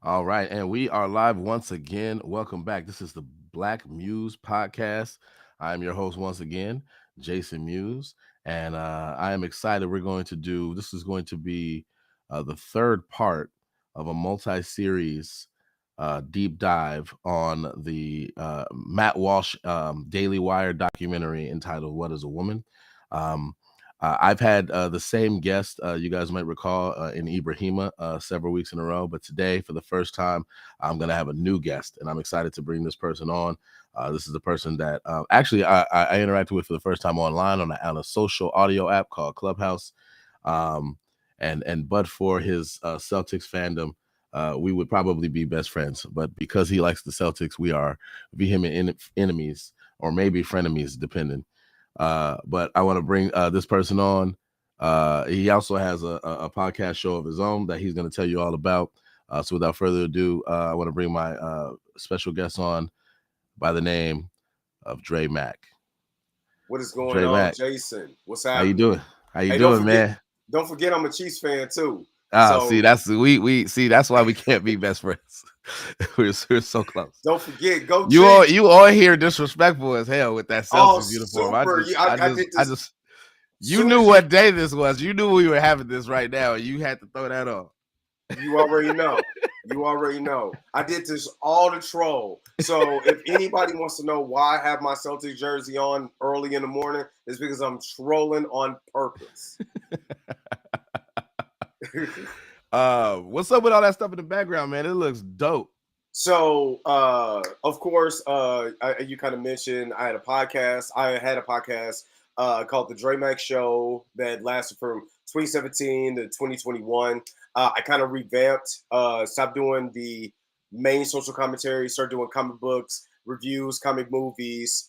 All right, and we are live once again. Welcome back. This is the Black Muze Podcast. I am your host once again, Jason Muse, and I am excited. This is going to be the third part of a multi-series deep dive on the Matt Walsh Daily Wire documentary entitled "What Is a Woman." Um, I've had the same guest, you guys might recall, in Ibrahima several weeks in a row. But today, for the first time, I'm going to have a new guest, and I'm excited to bring this person on. This is the person that actually I interacted with for the first time online on a social audio app called Clubhouse. Um, and but for his Celtics fandom, we would probably be best friends. But because he likes the Celtics, we are vehement enemies, or maybe frenemies, depending. But I want to bring this person on. He also has a podcast show of his own that he's going to tell you all about. So without further ado, I want to bring my special guest on by the name of Dre Mack. What is going Dre on, Mack, Jason? What's how you happening? doing? How you Hey, doing, man? don't forget, I'm a Chiefs fan too. See, So that's we see. That's why we can't be best friends. we're so close. don't forget, go You all Chiefs! you all here disrespectful as hell with that Oh, Celtics uniform. super! I did this You soon knew as you what day this was. You knew we were having this right now, and you had to throw that on. you already know. You already know. I did this all to troll. So if anybody wants to know why I have my Celtics jersey on early in the morning, it's because I'm trolling on purpose. What's up with all that stuff in the background, man? It looks dope. So, of course, you kind of mentioned I had a podcast called The Dre Max Show that lasted from 2017 to 2021. I kind of revamped, stopped doing the main social commentary, started doing comic books, reviews, comic movies,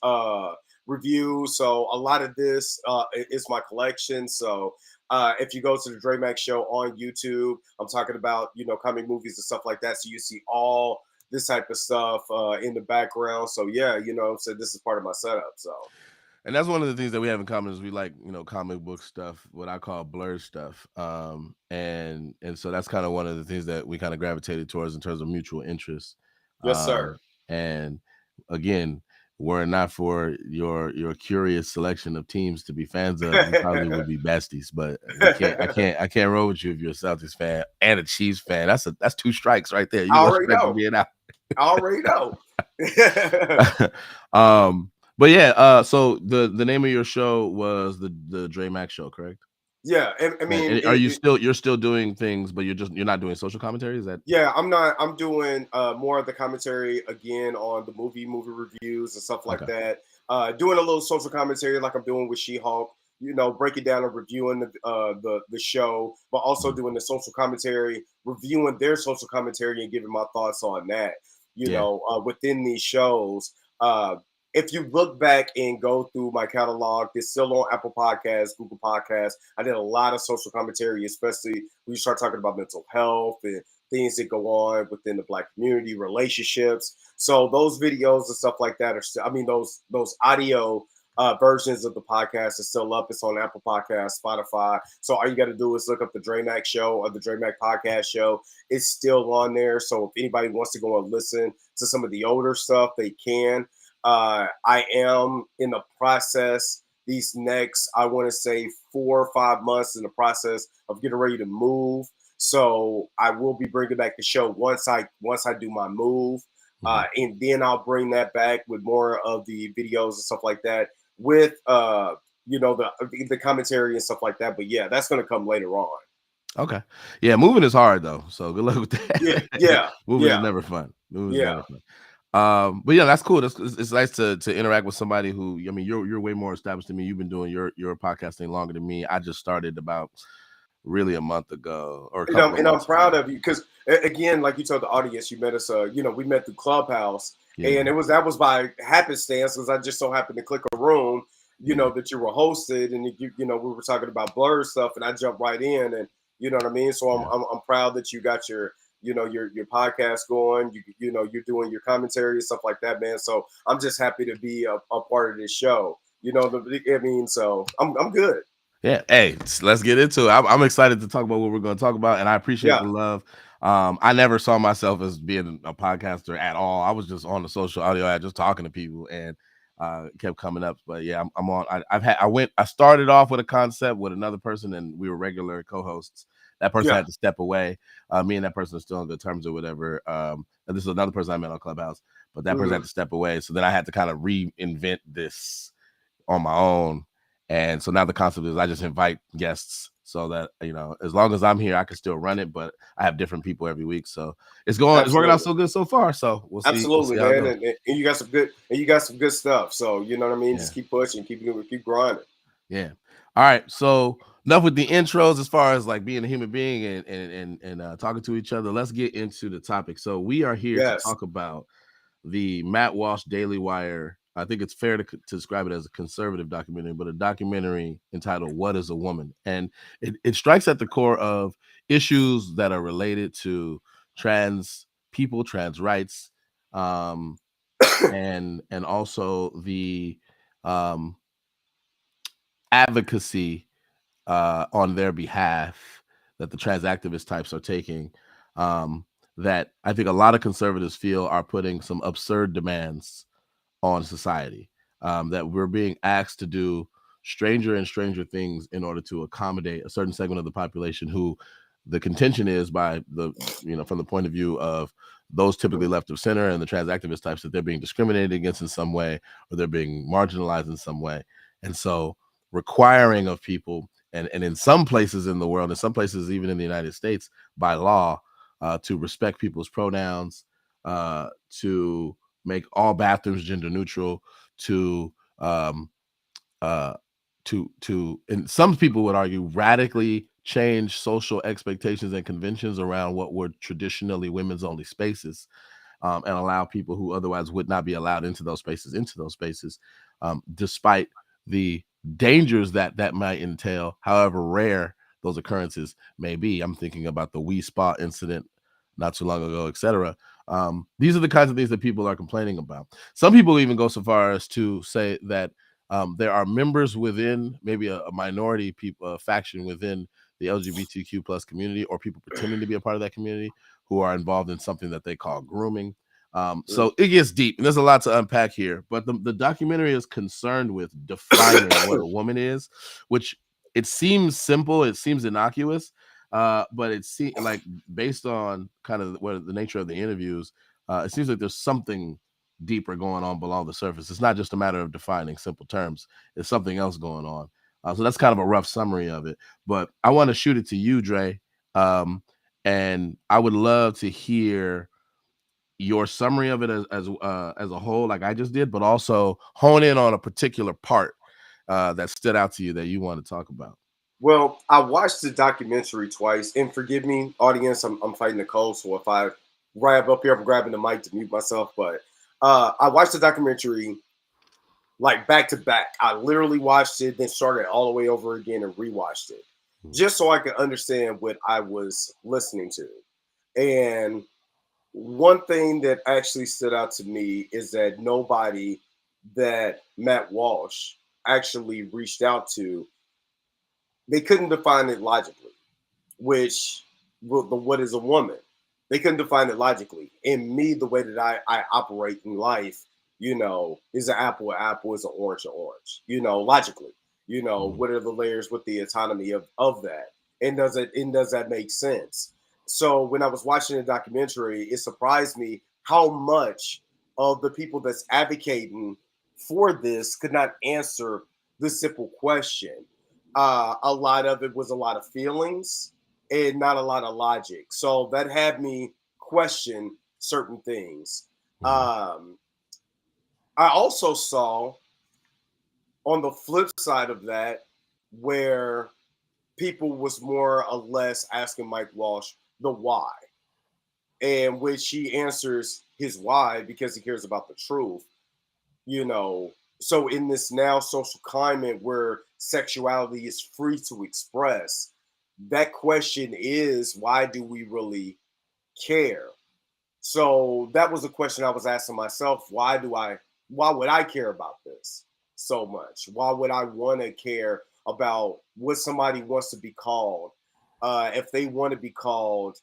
reviews. So, a lot of this is my collection. So, if you go to the Dre Max Show on YouTube, I'm talking about, comic movies and stuff like that. So, you see all this type of stuff in the background. So yeah, so this is part of my setup. So And that's one of the things that we have in common is we like, comic book stuff, what I call blurred stuff. And so that's kind of one of the things that we kind of gravitated towards in terms of mutual interest. yes, sir. And again, were it not for your curious selection of teams to be fans of, we probably would be besties. But I can't roll with you if you're a Celtics fan and a Chiefs fan. That's two strikes right there. You I go already straight to know. being out. I already know. But yeah, so the name of your show was the Dre Max Show, correct? Yeah, I mean, And are you're still doing things, but you're not doing social commentary? Is that yeah, I'm not. I'm doing more of the commentary again on the movie reviews and stuff like okay? that. Doing a little social commentary like I'm doing with She-Hulk. Breaking down and reviewing the show, but also Mhm. doing the social commentary, reviewing their social commentary, and giving my thoughts on that. Yeah, Within these shows. If you look back and go through my catalog, it's still on Apple Podcasts, Google Podcasts. I did a lot of social commentary, especially when you start talking about mental health and things that go on within the Black community, relationships. So those videos and stuff like that are still. I mean, those audio versions of the podcast is still up. It's on Apple Podcasts, Spotify. So all you got to do is look up the Dre Mac Show or the Dre Mac Podcast Show. It's still on there. So if anybody wants to go and listen to some of the older stuff, they can. I am in the process these next, I want to say 4 or 5 months in the process of getting ready to move. So I will be bringing back the show once I do my move, mhm. and then I'll bring that back with more of the videos and stuff like that with the commentary and stuff like that. But yeah, that's gonna come later on. Okay. Yeah, moving is hard though, so good luck with Yeah, that. yeah, Moving is yeah, never fun. Moving is yeah. never fun. But yeah, that's cool. It's nice to interact with somebody who, I mean, you're way more established than me. You've been doing your podcasting longer than me. I just started about really a month ago or a And couple I'm of and I'm months proud ago. of you because again, like you told the audience, you met us. We met through Clubhouse, Yeah, and that was by happenstance because I just so happened to click a room, yeah, that you were hosted, and we were talking about blur stuff, and I jumped right in, and you know what I mean. So I'm yeah. I'm proud that you got your podcast going. You're doing your commentary and stuff like that, man. So I'm just happy to be a part of this show. I mean, so I'm good. Yeah. Hey, let's get into it. I'm excited to talk about what we're going to talk about, and I appreciate Yeah, the love. I never saw myself as being a podcaster at all. I was just on the social audio ad, just talking to people, and kept coming up. But yeah, I'm on. I started off with a concept with another person, and we were regular co-hosts. That person yeah. had to step away. Me and that person are still on good terms or whatever. And this is another person I met on Clubhouse, but that person Hmm. had to step away. So then I had to kind of reinvent this on my own. And so now the concept is I just invite guests so that, as long as I'm here, I can still run it, but I have different people every week. So it's working out Absolutely. so good so far. So we'll Absolutely, see how it man, goes. and you got some good stuff. So you know what I mean. Yeah. Just keep pushing, keep grinding. Yeah. All right. So enough with the intros as far as like being a human being and talking to each other. Let's get into the topic. So we are here to Yes. talk about the Matt Walsh Daily Wire. I think it's fair to describe it as a conservative documentary, but a documentary entitled "What Is a Woman?" And it strikes at the core of issues that are related to trans people, trans rights, um, and also the um, advocacy on their behalf that the trans activist types are taking. Um, that I think a lot of conservatives feel are putting some absurd demands on society, that we're being asked to do stranger and stranger things in order to accommodate a certain segment of the population who the contention is by the from the point of view of those typically left of center and the trans activist types that they're being discriminated against in some way or they're being marginalized in some way. And so requiring of people and in some places in the world, in some places even in the United States by law, to respect people's pronouns, to make all bathrooms gender neutral, to um, uh, and some people would argue radically change social expectations and conventions around what were traditionally women's only spaces, and allow people who otherwise would not be allowed into those spaces, despite the dangers that might entail, however rare those occurrences may be. I'm thinking about the Wee Spa incident not too long ago, etc. These are the kinds of things that people are complaining about. Some people even go so far as to say that there are members within maybe a minority people faction within the LGBTQ plus community, or people pretending to be a part of that community, who are involved in something that they call grooming. Mm. So it gets deep, and there's a lot to unpack here. But the documentary is concerned with defining what a woman is, which it seems simple, it seems innocuous, but it seems like based on kind of what the nature of the interviews, it seems like there's something deeper going on below the surface. It's not just a matter of defining simple terms. There's something else going on. So that's kind of a rough summary of it. But I want to shoot it to you, Dre. And I would love to hear your summary of it as a whole, like I just did, but also hone in on a particular part that stood out to you that you want to talk about. Well, I watched the documentary twice, and forgive me, audience, I'm fighting the cold, so if I grab up here, I'm grabbing the mic to mute myself. But I watched the documentary like back to back. I literally watched it, then started all the way over again and rewatched it, just so I could understand what I was listening to. And one thing that actually stood out to me is that nobody that Matt Walsh actually reached out to, they couldn't define it logically, which what is a woman? They couldn't define it logically. And me, the way that I operate in life, is an apple, is an orange, logically. Mhm. What are the layers with the autonomy of that? And does that make sense? So when I was watching the documentary, it surprised me how much of the people that's advocating for this could not answer the simple question. A lot of it was a lot of feelings and not a lot of logic. So that had me question certain things. Mhm. Um, I also saw on the flip side of that where people was more or less asking Mike Walsh the why, and which he answers his why because he cares about the truth. you know so in this now social climate where sexuality is free to express, that question is, why do we really care? So that was a question I was asking myself. Why would I care about this so much? Why would I want to care about what somebody wants to be called. If they want to be called,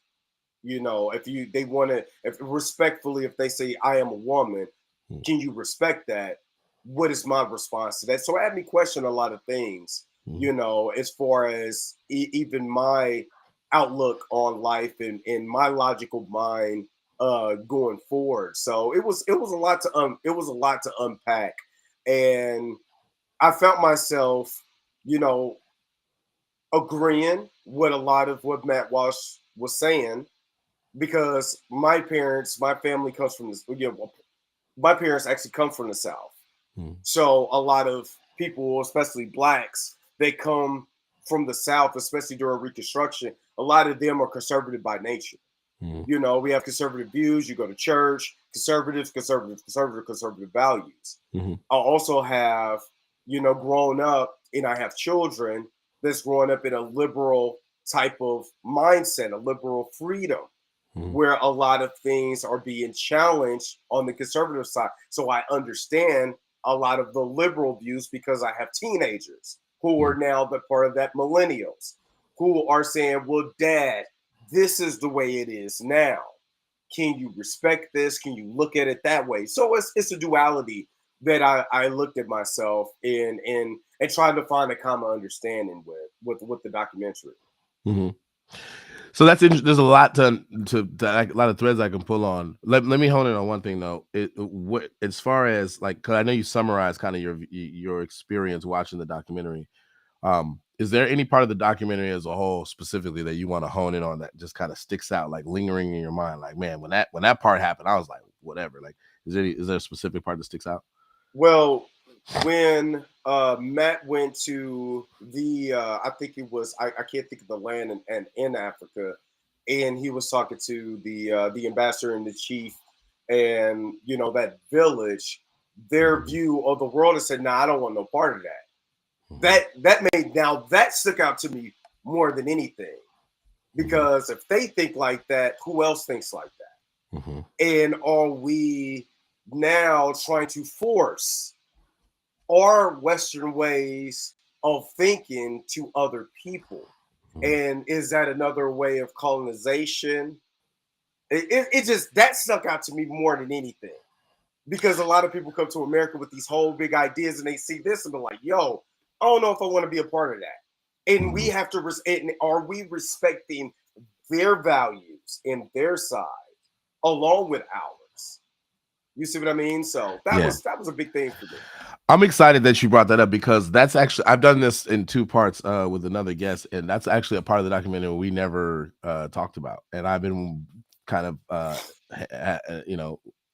if they want to, if respectfully, if they say I am a woman, Mm. can you respect that? What is my response to that? So it had me question a lot of things, Mm. as far as even my outlook on life and my logical mind going forward. So it was a lot to unpack, and I felt myself, you know, agreeing with a lot of what Matt Walsh was saying, because my family comes from this. My parents actually come from the South, Mm. so a lot of people, especially blacks, they come from the South, especially during Reconstruction. A lot of them are conservative by nature. Mm. We have conservative views. You go to church, conservative values. Mhm. I also have, grown up, and I have children that's growing up in a liberal type of mindset, a liberal freedom, Mhm. where a lot of things are being challenged on the conservative side. So I understand a lot of the liberal views, because I have teenagers who are Mm. now the part of that millennials who are saying, well, dad, this is the way it is now. Can you respect this? Can you look at it that way? So it's a duality that I looked at myself and tried to find a common understanding with the documentary. Mhm. So that's interesting. There's a lot a lot of threads I can pull on. Let me hone in on one thing though. What as far as like, because I know you summarized kind of your experience watching the documentary. Is there any part of the documentary as a whole specifically that you want to hone in on that just kind of sticks out, like lingering in your mind? Like, man, when that part happened, I was like, whatever. Like, is there a specific part that sticks out? Well, when Matt went to I think it was, I can't think of the land in Africa, and he was talking to the ambassador and the chief, and that village, their Mhm. view of the world, and said, "Nah, I don't want no part of that." Mhm. That stuck out to me more than anything, Mhm. because if they think like that, who else thinks like that? Mhm. And are we now trying to force our Western ways of thinking to other people? Mhm. And is that another way of colonization? It just, that stuck out to me more than anything, because a lot of people come to America with these whole big ideas, and they see this and they're like, yo, I don't know if I want to be a part of that. And we Mhm. have to, are we respecting their values and their side along with ours? You see what I mean? So Yeah. that was a big thing for me. I'm excited that you brought that up because that's actually I've done this in two parts with another guest, and that's actually a part of the documentary we never talked about, and I've been kind of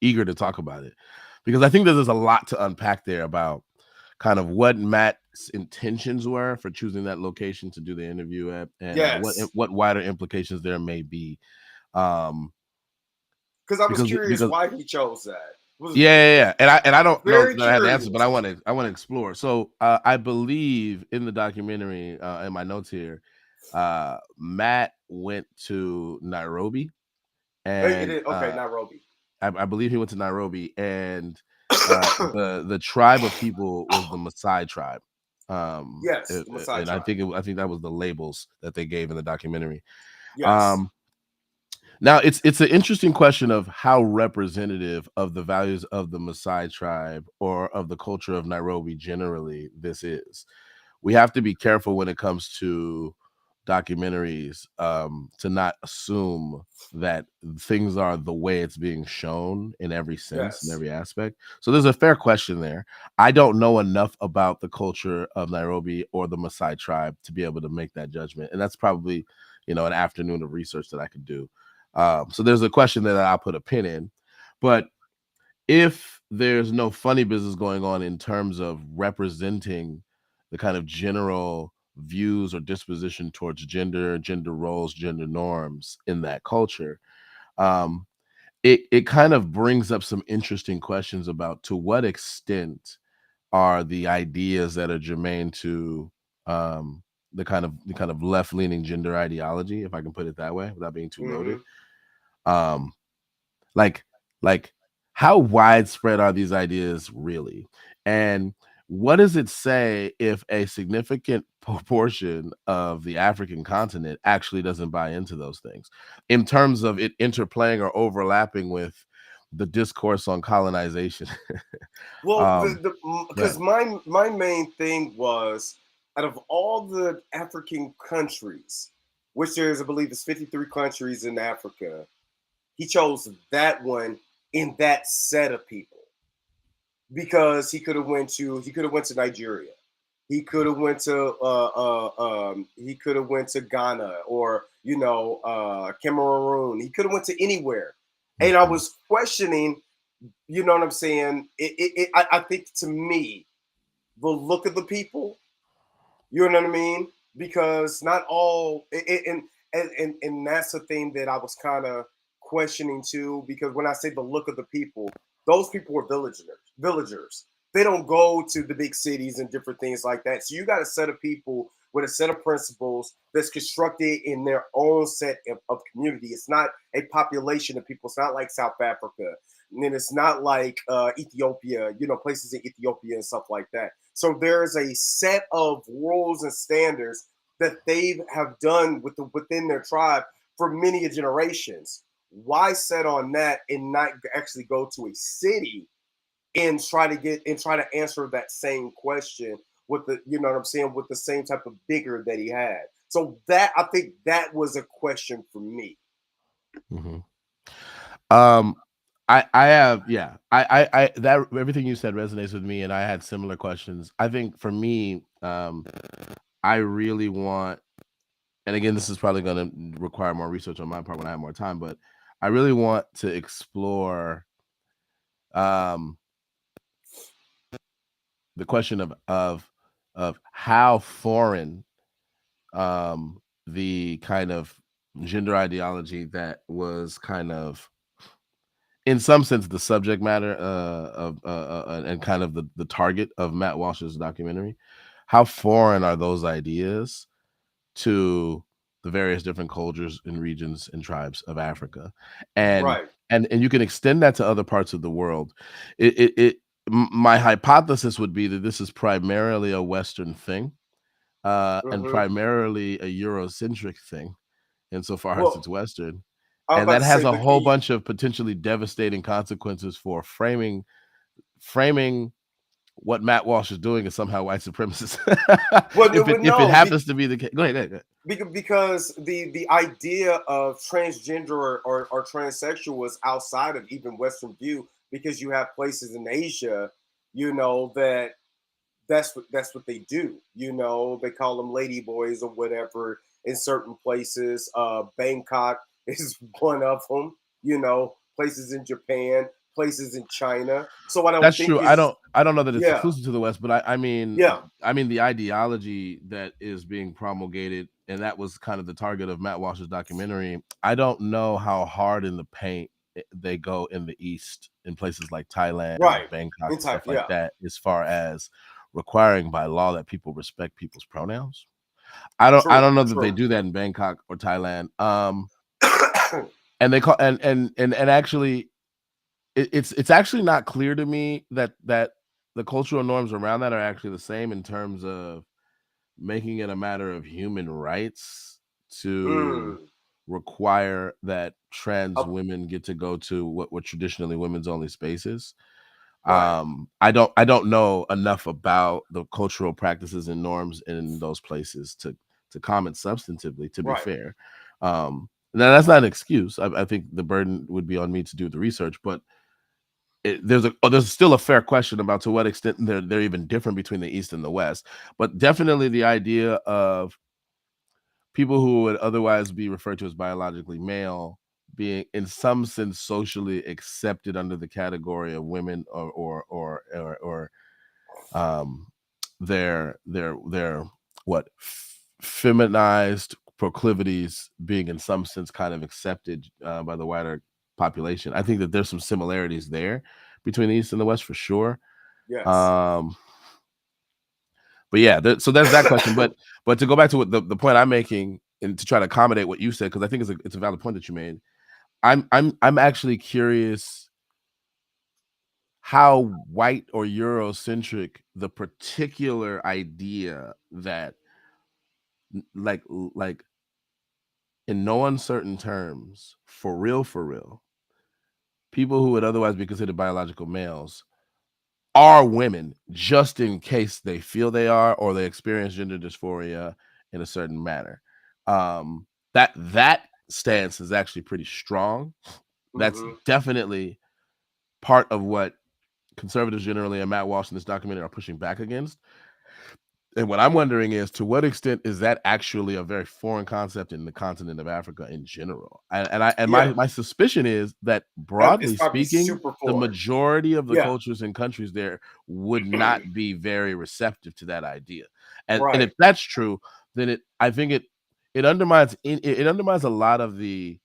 eager to talk about it because I think that there's a lot to unpack there about kind of what Matt's intentions were for choosing that location to do the interview at, and Yes. what wider implications there may be. Um, Because I was curious because why he chose that. Was yeah. And I don't know very that I had the answer, but curious. I want to explore. So I believe in the documentary, in my notes here, Matt went to Nairobi, It and is okay, Nairobi. I believe he went to Nairobi, and the tribe of people was the Maasai tribe. Yes, the Maasai And I tribe. think that was the labels that they gave in the documentary. Yes. Um, Now it's an interesting question of how representative of the values of the Maasai tribe or of the culture of Nairobi generally this is. We have to be careful when it comes to documentaries, to not assume that things are the way it's being shown in every sense and Yes. every aspect. So there's a fair question there. I don't know enough about the culture of Nairobi or the Maasai tribe to be able to make that judgment, and that's probably an afternoon of research that I could do. So there's a question that I'll put a pin in, but if there's no funny business going on in terms of representing the kind of general views or disposition towards gender roles, gender norms in that culture, um, it kind of brings up some interesting questions about to what extent are the ideas that are germane to um, the kind of left leaning gender ideology, if I can put it that way, without being too loaded. Mm-hmm. Um, like like how widespread are these ideas really, and what does it say if a significant proportion of the African continent actually doesn't buy into those things in terms of it interplaying or overlapping with the discourse on colonization? Well, um, because right. my main thing was, out of all the African countries, which there's, I believe, it's 53 countries in Africa, he chose that one in that set of people because he could have went to Nigeria, he could have went to he could have went to Ghana, or Cameroon. He could have went to anywhere, and I Mhm. was questioning. You know what I'm saying? I think, to me, the look of the people. You know what I mean? Because not all, and that's the thing that I was kind of questioning too. Because when I say the look of the people, those people are villagers. Villagers. They don't go to the big cities and different things like that. So you got a set of people with a set of principles that's constructed in their own set of community. It's not a population of people. It's not like South Africa, and then it's not like Ethiopia. Places in Ethiopia and stuff like that. So there's a set of rules and standards that they have done within their tribe for many generations. Why set on that and not actually go to a city and try to answer that same question with the you know what I'm saying with the same type of vigor that he had? So that, I think, that was a question for me. Mhm. Um, I have, yeah, I that everything you said resonates with me, and I had similar questions. I think for me, I really want, and again, this is probably going to require more research on my part when I have more time, but I really want to explore um the question of how foreign the kind of gender ideology that was kind of, in some sense, the subject matter and kind of the target of Matt Walsh's documentary. How foreign are those ideas to the various different cultures and regions and tribes of Africa? And Right. and you can extend that to other parts of the world. My hypothesis would be that this is primarily a Western thing, and Mm-hmm. primarily a Eurocentric thing insofar as Well, it's Western. I was And about that to has say, a look. whole bunch of potentially devastating consequences for framing what Matt Walsh is doing is somehow white supremacist. Well, if no, it well, if it no, happens to be the case. Go ahead, go ahead, go ahead. because the idea of transgender or transsexual was outside of even Western view, because you have places in Asia, that that's what they do. They call them lady boys or whatever in certain places. Bangkok is one of them. Places in Japan, places in China. So I don't That's think true. it's I don't know that it's yeah, exclusive to the West, but yeah, I mean the ideology that is being promulgated, and that was kind of the target of Matt Walsh's documentary. I don't know how hard in the paint they go in the East, in places like Thailand, right. Bangkok, In and type, stuff like yeah, that, as far as requiring by law that people respect people's pronouns. I true, don't know that they true. do that in Bangkok or Thailand. And they call and actually it's actually not clear to me that the cultural norms around that are actually the same in terms of making it a matter of human rights to Mm. require that trans Uh, women get to go to what were traditionally women's only spaces. right, I don't know enough about the cultural practices and norms in those places to comment substantively, to be right. fair. Now that's not an excuse. I think the burden would be on me to do the research, but there's still a fair question about to what extent they're even different between the East and the West. But definitely the idea of people who would otherwise be referred to as biologically male being in some sense socially accepted under the category of women, or um their what feminized proclivities being in some sense kind of accepted by the wider population. I think that there's some similarities there between the East and the West for sure. Yes. Um, but yeah, so there's that question. But to go back to what the point I'm making and to try to accommodate what you said, because I think it's a valid point that you made. I'm actually curious how white or Eurocentric the particular idea that like in no uncertain terms, for real, people who would otherwise be considered biological males are women just in case they feel they are or they experience gender dysphoria in a certain manner. That stance is actually pretty strong. That's Mm-hmm. definitely part of what conservatives generally and Matt Walsh in this documentary are pushing back against. And what I'm wondering is, to what extent is that actually a very foreign concept in the continent of Africa in general? Yeah, My suspicion is that, it's broadly probably speaking, super the foreign. majority of the Yeah, cultures and countries there would not be very receptive to that idea. And if right. that's true, then I think it undermines a lot of the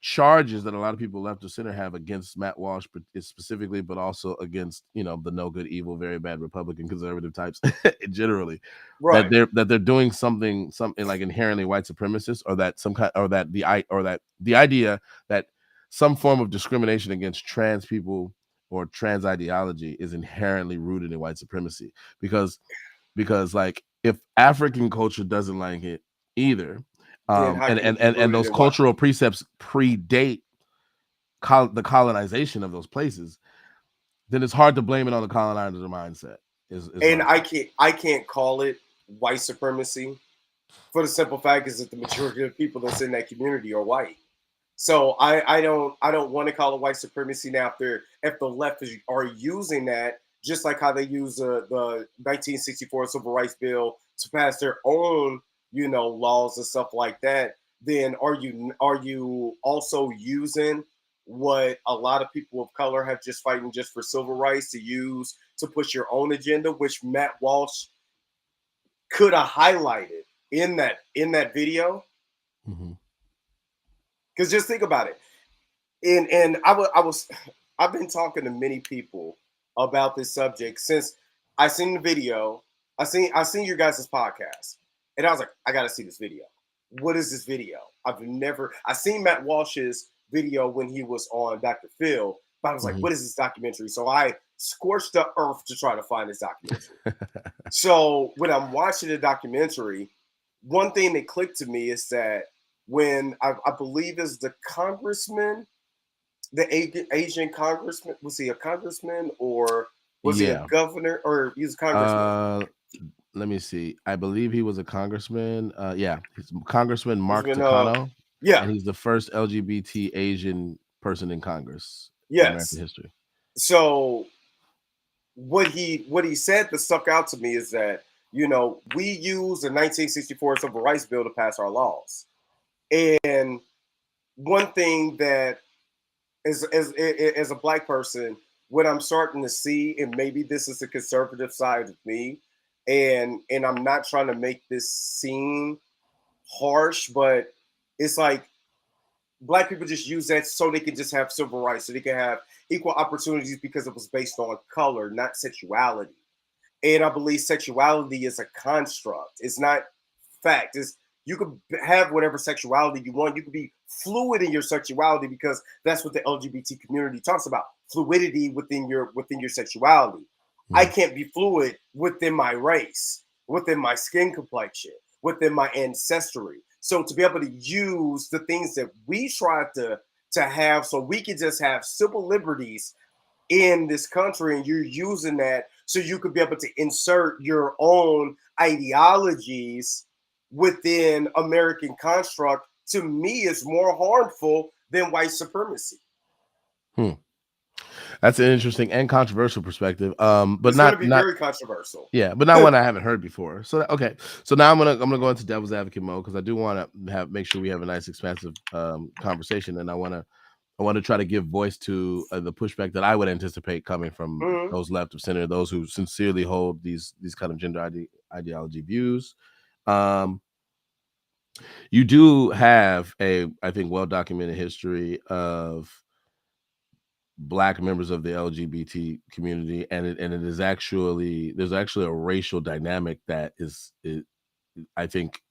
charges that a lot of people left of center have against Matt Walsh specifically, but also against, the no good, evil, very bad Republican conservative types generally, that Right. they're doing something like inherently white supremacist, or that some kind, or that the idea that some form of discrimination against trans people or trans ideology is inherently rooted in white supremacy, because like, if African culture doesn't like it either, Then how and can it be rooted those in what? cultural precepts predate the colonization of those places, then it's hard to blame it on the colonizer mindset. Is And my point. I can't call it white supremacy for the simple fact is that the majority of the people that's in that community are white. So I don't want to call it white supremacy now if the left are using that just like how they use the 1964 Civil Rights Bill to pass their own laws and stuff like that. Then are you also using what a lot of people of color have just fighting just for civil rights to use to push your own agenda, which Matt Walsh could have highlighted in that video? Mm-hmm. Because just think about it. And I've been talking to many people about this subject since I seen the video. I seen your guys' podcast, and I was like, I gotta see this video. What is this video? I seen Matt Walsh's video when he was on Dr. Phil, but I was like, Mm-hmm. what is this documentary? So I scorched the earth to try to find this documentary. So when I'm watching the documentary, one thing that clicked to me is that when I believe is the congressman, the Asian congressman, was he a congressman or was he a Yeah. governor or he's a congressman? Uh, Let me see. I believe he was a congressman. Yeah, he's Congressman He's Mark been Takano, yeah, and he's the first LGBT Asian person in Congress in American yes. history. So what he said that stuck out to me is that we use the 1964 Civil Rights Bill to pass our laws, and one thing that as a black person, what I'm starting to see, and maybe this is the conservative side of me, and I'm not trying to make this seem harsh, but it's like black people just use that so they can just have civil rights, so they can have equal opportunities because it was based on color, not sexuality. And I believe sexuality is a construct. It's not fact. It's you can have whatever sexuality you want. You can be fluid in your sexuality because that's what the LGBT community talks about. Fluidity within your sexuality. I Mhm. can't be fluid within my race, within my skin complexion, within my ancestry. So to be able to use the things that we try to have so we can just have civil liberties in this country and you're using that so you could be able to insert your own ideologies within American construct, to me is more harmful than white supremacy. Hmm. That's an interesting and controversial perspective. But It's going to not be not very controversial. yeah, but not one I haven't heard before. So okay, so now I'm gonna go into devil's advocate mode, because I do want to make sure we have a nice expansive conversation, and I want to try to give voice to the pushback that I would anticipate coming from Mhm. those left of center, those who sincerely hold these kind of gender ideology views. Um, you do have I think, well documented history of Black members of the LGBT community, and it is actually, there's actually a racial dynamic that I think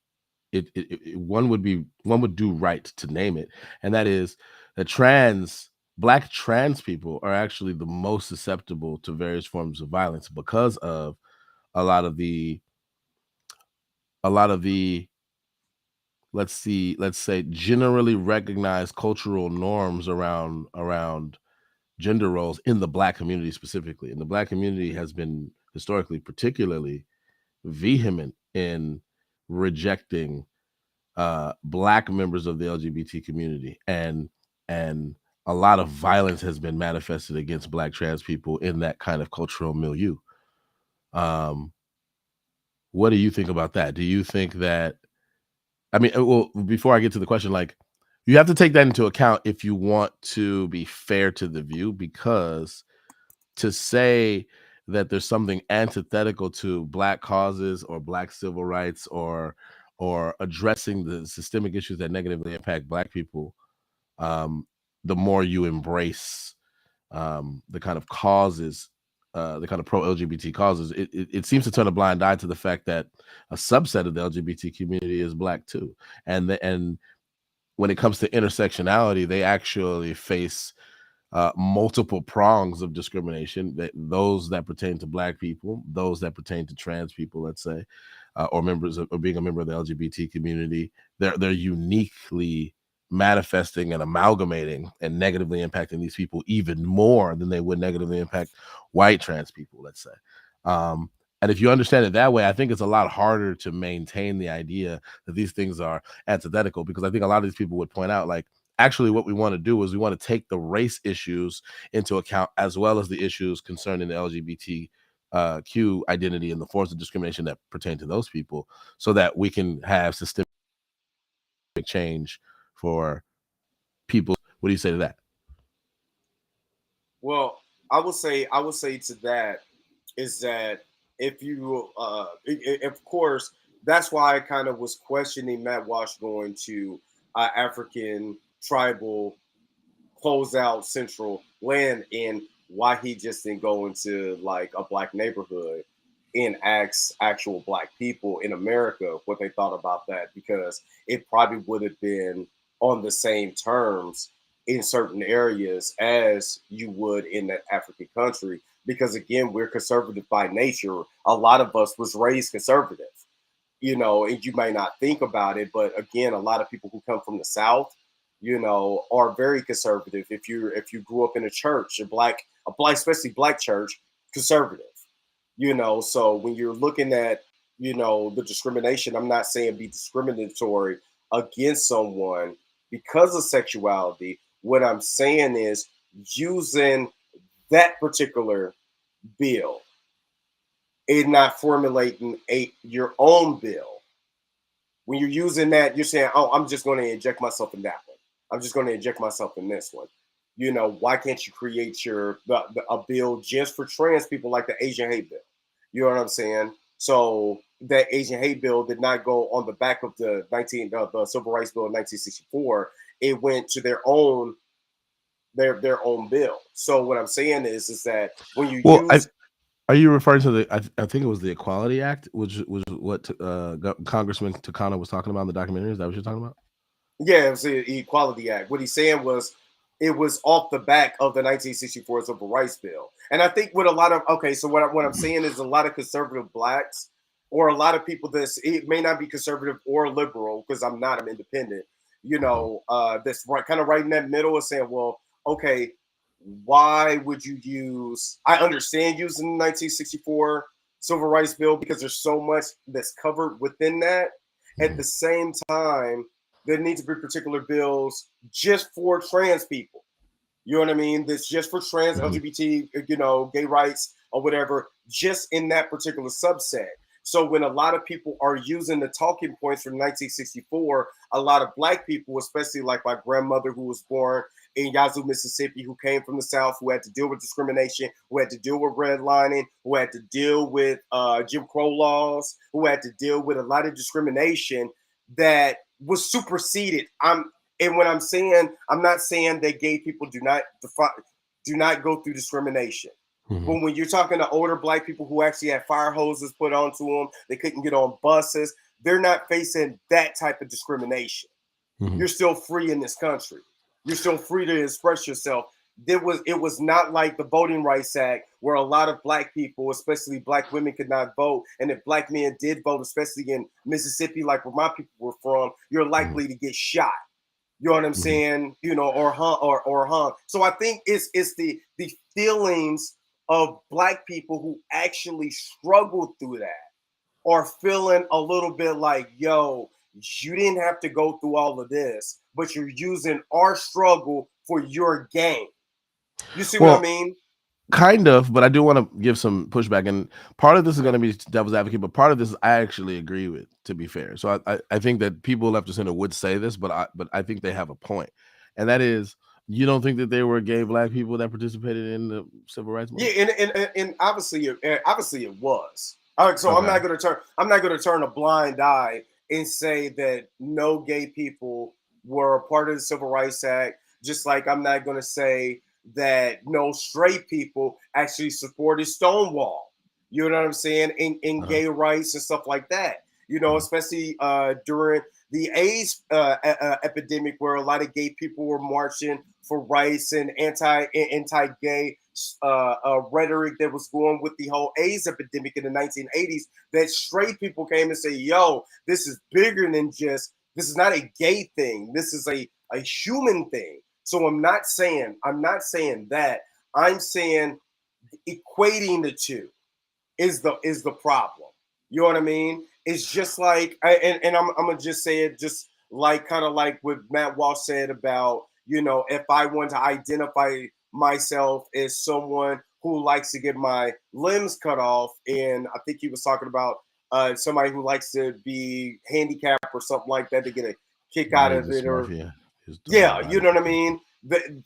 one would do right to name it, and that is that trans Black trans people are actually the most susceptible to various forms of violence because of a lot of the a lot of the let's say generally recognized cultural norms around gender roles in the Black community specifically. And the Black community has been historically particularly vehement in rejecting Black members of the LGBT community, and a lot of violence has been manifested against Black trans people in that kind of cultural milieu. Um, what do you think about that? Do you think that, I mean, well, before I get to the question, like, you have to take that into account if you want to be fair to the view, because to say that there's something antithetical to Black causes or Black civil rights or addressing the systemic issues that negatively impact Black people, um, the more you embrace the kind of causes, the kind of pro LGBT causes, it seems to turn a blind eye to the fact that a subset of the LGBT community is Black too, and when it comes to intersectionality, they actually face multiple prongs of discrimination, that those that pertain to Black people, those that pertain to trans people, let's say, or members of, or being a member of the LGBT community. They're uniquely manifesting and amalgamating and negatively impacting these people even more than they would negatively impact white trans people, let's say. And if you understand it that way, I think it's a lot harder to maintain the idea that these things are antithetical, because I think a lot of these people would point out, like, actually what we want to do is we want to take the race issues into account, as well as the issues concerning the LGBTQ identity and the forms of discrimination that pertain to those people, so that we can have systemic change for people. What do you say to that? Well, I would say to that is that if you, of course, that's why I kind of was questioning Matt Walsh going to African tribal close out central land, and why he just didn't go into like a Black neighborhood and ask actual Black people in America what they thought about that, because it probably would have been on the same terms in certain areas as you would in that African country. Because again, we're conservative by nature. A lot of us was raised conservative, and you may not think about it, but again, a lot of people who come from the South, are very conservative. If you grew up in a church, a black, especially Black church, conservative. So when you're looking at, the discrimination, I'm not saying be discriminatory against someone because of sexuality. What I'm saying is using that particular bill and not formulating your own bill. When you're using that, you're saying, "Oh, I'm just going to inject myself in that one. I'm just going to inject myself in this one." Why can't you create a bill just for trans people, like the Asian hate bill? You know what I'm saying? So that Asian hate bill did not go on the back of the Civil Rights Bill of 1964. It went to their own bill. So what I'm saying is that when you Well, use, are you referring to the? I think it was the Equality Act, which was what Congressman Takano was talking about in the documentary. Is that what you're talking about? yeah, it was the Equality Act. What he's saying was it was off the back of the 1964 Civil Rights Bill. And I think with a lot of, okay, so what I'm saying is a lot of conservative Blacks, or a lot of people that it may not be conservative or liberal, because I'm independent, that's right, kind of right in that middle of saying, well, okay, why would you use, I understand using the 1964 Civil Rights Bill because there's so much that's covered within that. At the same time, there need to be particular bills just for trans people. You know what I mean? That's just for trans, LGBT, gay rights or whatever, just in that particular subset. So when a lot of people are using the talking points from 1964, a lot of Black people, especially like my grandmother who was born in Yazoo, Mississippi, who came from the South, who had to deal with discrimination, who had to deal with redlining, who had to deal with Jim Crow laws, who had to deal with a lot of discrimination that was superseded. And when I'm not saying that gay people do not go through discrimination. But when you're talking to older Black people who actually had fire hoses put onto them, they couldn't get on buses, they're not facing that type of discrimination. You're still free in this country. You're still free to express yourself. it was not like the Voting Rights Act where a lot of black people, especially black women, could not vote, and if black men did vote, especially in Mississippi, like where my people were from, you're Mm-hmm. likely to get shot. You know what I'm Mm-hmm. saying? Or hung. So I think it's the feelings of black people who actually struggled through that are feeling a little bit like, yo, you didn't have to go through all of this, but you're using our struggle for your gain. You see what I Well, mean? kind of, but I do want to give some pushback, and part of this is going to be devil's advocate, but part of this I actually agree with. To be fair, so I think that people left of center would say this, but I think they have a point, and that is, you don't think that there were gay black people that participated in the civil rights Yeah, movement? and obviously it was. All right, so Okay. I'm not gonna turn a blind eye and say that no gay people were a part of the Civil Rights Act, just like I'm not gonna say that no straight people actually supported Stonewall. You know what I'm saying? In Uh-huh. gay rights and stuff like that. Uh-huh. Especially during the AIDS epidemic, where a lot of gay people were marching for rights and anti-gay rhetoric that was going with the whole AIDS epidemic in the 1980s. That straight people came and say, "Yo, this is bigger than just. This is not a gay thing. This is a human thing." So I'm not saying that. I'm saying equating the two is the problem. You know what I mean? It's just like, and I'm gonna just say it, just like kind of like what Matt Walsh said about, if I want to identify myself as someone who likes to get my limbs cut off, and I think he was talking about somebody who likes to be handicapped or something like that to get a kick out Body of it, or dysmorphia. He was talking about yeah, you body know what I dysmorphia. mean.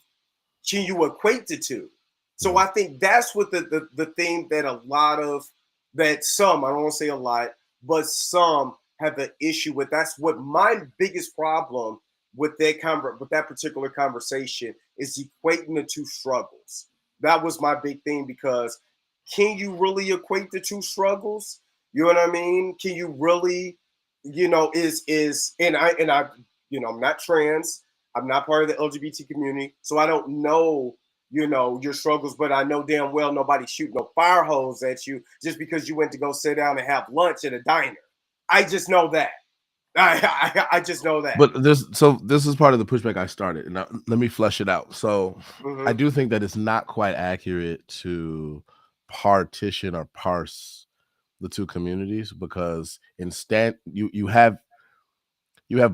Can you equate the two? So Mhm. I think that's what the thing that a lot of that some, I don't want to say a lot, but some have an issue with. That's what my biggest problem with with that particular conversation is equating the two struggles. That was my big thing, because can you really equate the two struggles? You know what I mean? Can you really, is and I I'm not trans. I'm not part of the LGBT community, so I don't know, your struggles, but I know damn well nobody shoot no fire hose at you just because you went to go sit down and have lunch at a diner. I just know that. I just know that. But this is part of the pushback I started, and now, let me flesh it out. So I Mm-hmm. do think that it's not quite accurate to partition or parse the two communities, because instead you have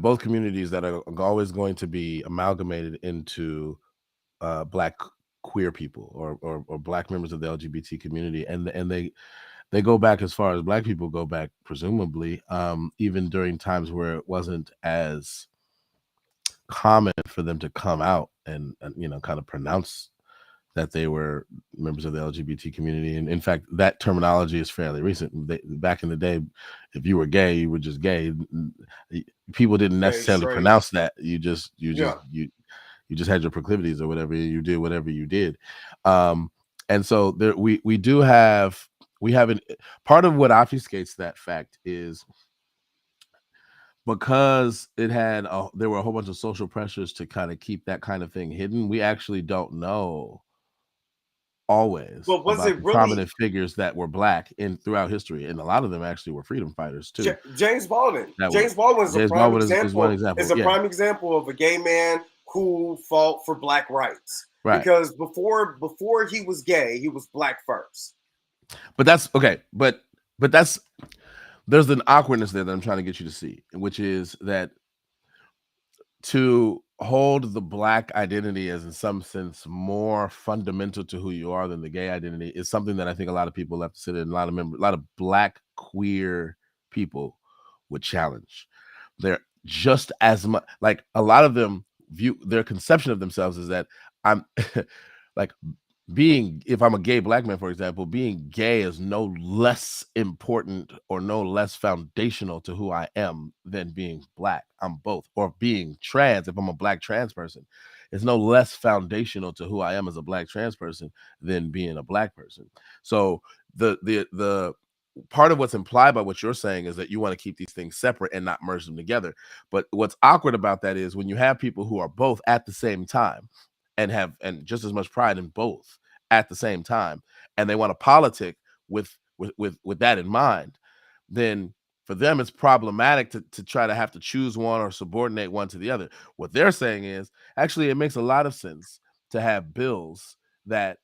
both communities that are always going to be amalgamated into black queer people, or black members of the LGBT community, and they go back as far as black people go back, presumably, even during times where it wasn't as common for them to come out and kind of pronounce that they were members of the LGBT community. And in fact, that terminology is fairly recent. Back in the day, if you were gay, you were just gay. People didn't Gay, necessarily straight. pronounce that. Yeah. You just had your proclivities or whatever. You did whatever you did. And so there, we do have we have an part of what obfuscates that fact is because there were a whole bunch of social pressures to kind of keep that kind of thing hidden. We actually don't know always But was about it the really prominent figures that were black in throughout history, and a lot of them actually were freedom fighters too. James Baldwin? That were James Baldwin is a James prime Baldwin is one example. Is example. a Yeah, prime example of a gay man who fought for black rights. right. Because before he was gay, he was black first. But that's okay. But that's there's an awkwardness there that I'm trying to get you to see, which is that to hold the black identity as in some sense more fundamental to who you are than the gay identity is something that I think a lot of people have to sit in, a lot of black queer people would challenge. They're just as much like a lot of them view their conception of themselves is that I'm like being if I'm a gay black man, for example, being gay is no less important or no less foundational to who I am than being black. I'm both. Or being trans, if I'm a black trans person, is no less foundational to who I am as a black trans person than being a black person. So the part of what's implied by what you're saying is that you want to keep these things separate and not merge them together. But what's awkward about that is when you have people who are both at the same time, and just as much pride in both at the same time, and they want to politic with that in mind, then for them it's problematic to try to have to choose one or subordinate one to the other. What they're saying is actually it makes a lot of sense to have bills that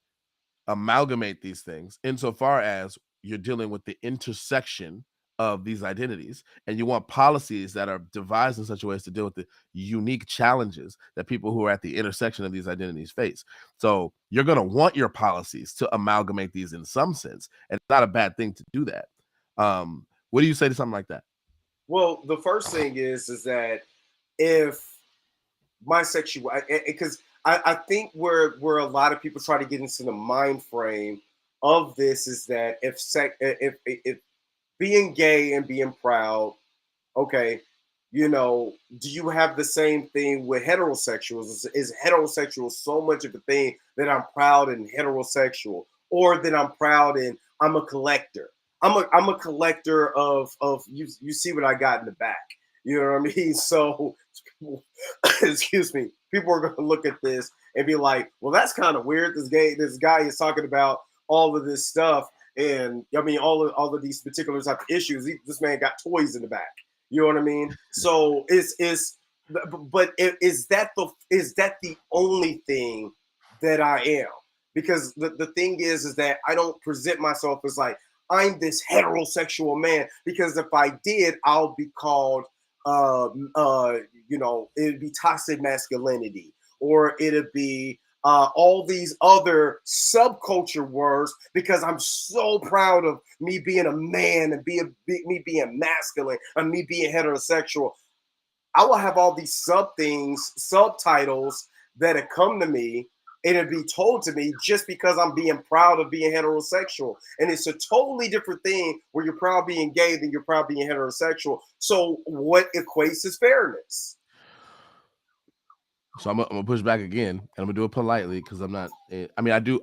amalgamate these things insofar as you're dealing with the intersection of these identities, and you want policies that are devised in such a way as to deal with the unique challenges that people who are at the intersection of these identities face. So you're going to want your policies to amalgamate these in some sense, and it's not a bad thing to do that. What do you say to something like that? Well, the first thing is that if my sexuality, because I think where a lot of people try to get into the mind frame of this is that if being gay and being proud, okay, do you have the same thing with heterosexuals? Is heterosexual so much of a thing that I'm proud and heterosexual, or that I'm proud and I'm a collector? I'm a collector of you see what I got in the back. You know what I mean? So, excuse me, people are going to look at this and be like, well, that's kind of weird. This guy is talking about all of this stuff. And I mean, all of these particular type of issues. This man got toys in the back. You know what I mean? So but is that the only thing that I am? Because the thing is that I don't present myself as like I'm this heterosexual man. Because if I did, I'll be called it'd be toxic masculinity, or it'd be all these other subculture words, because I'm so proud of me being a man and me being masculine and me being heterosexual. I will have all these subtitles that have come to me and it'd be told to me just because I'm being proud of being heterosexual. And it's a totally different thing where you're proud being gay than you're proud being heterosexual. So what equates as fairness? So I'm gonna push back again, and I'm gonna do it politely because I'm not. I mean, I do.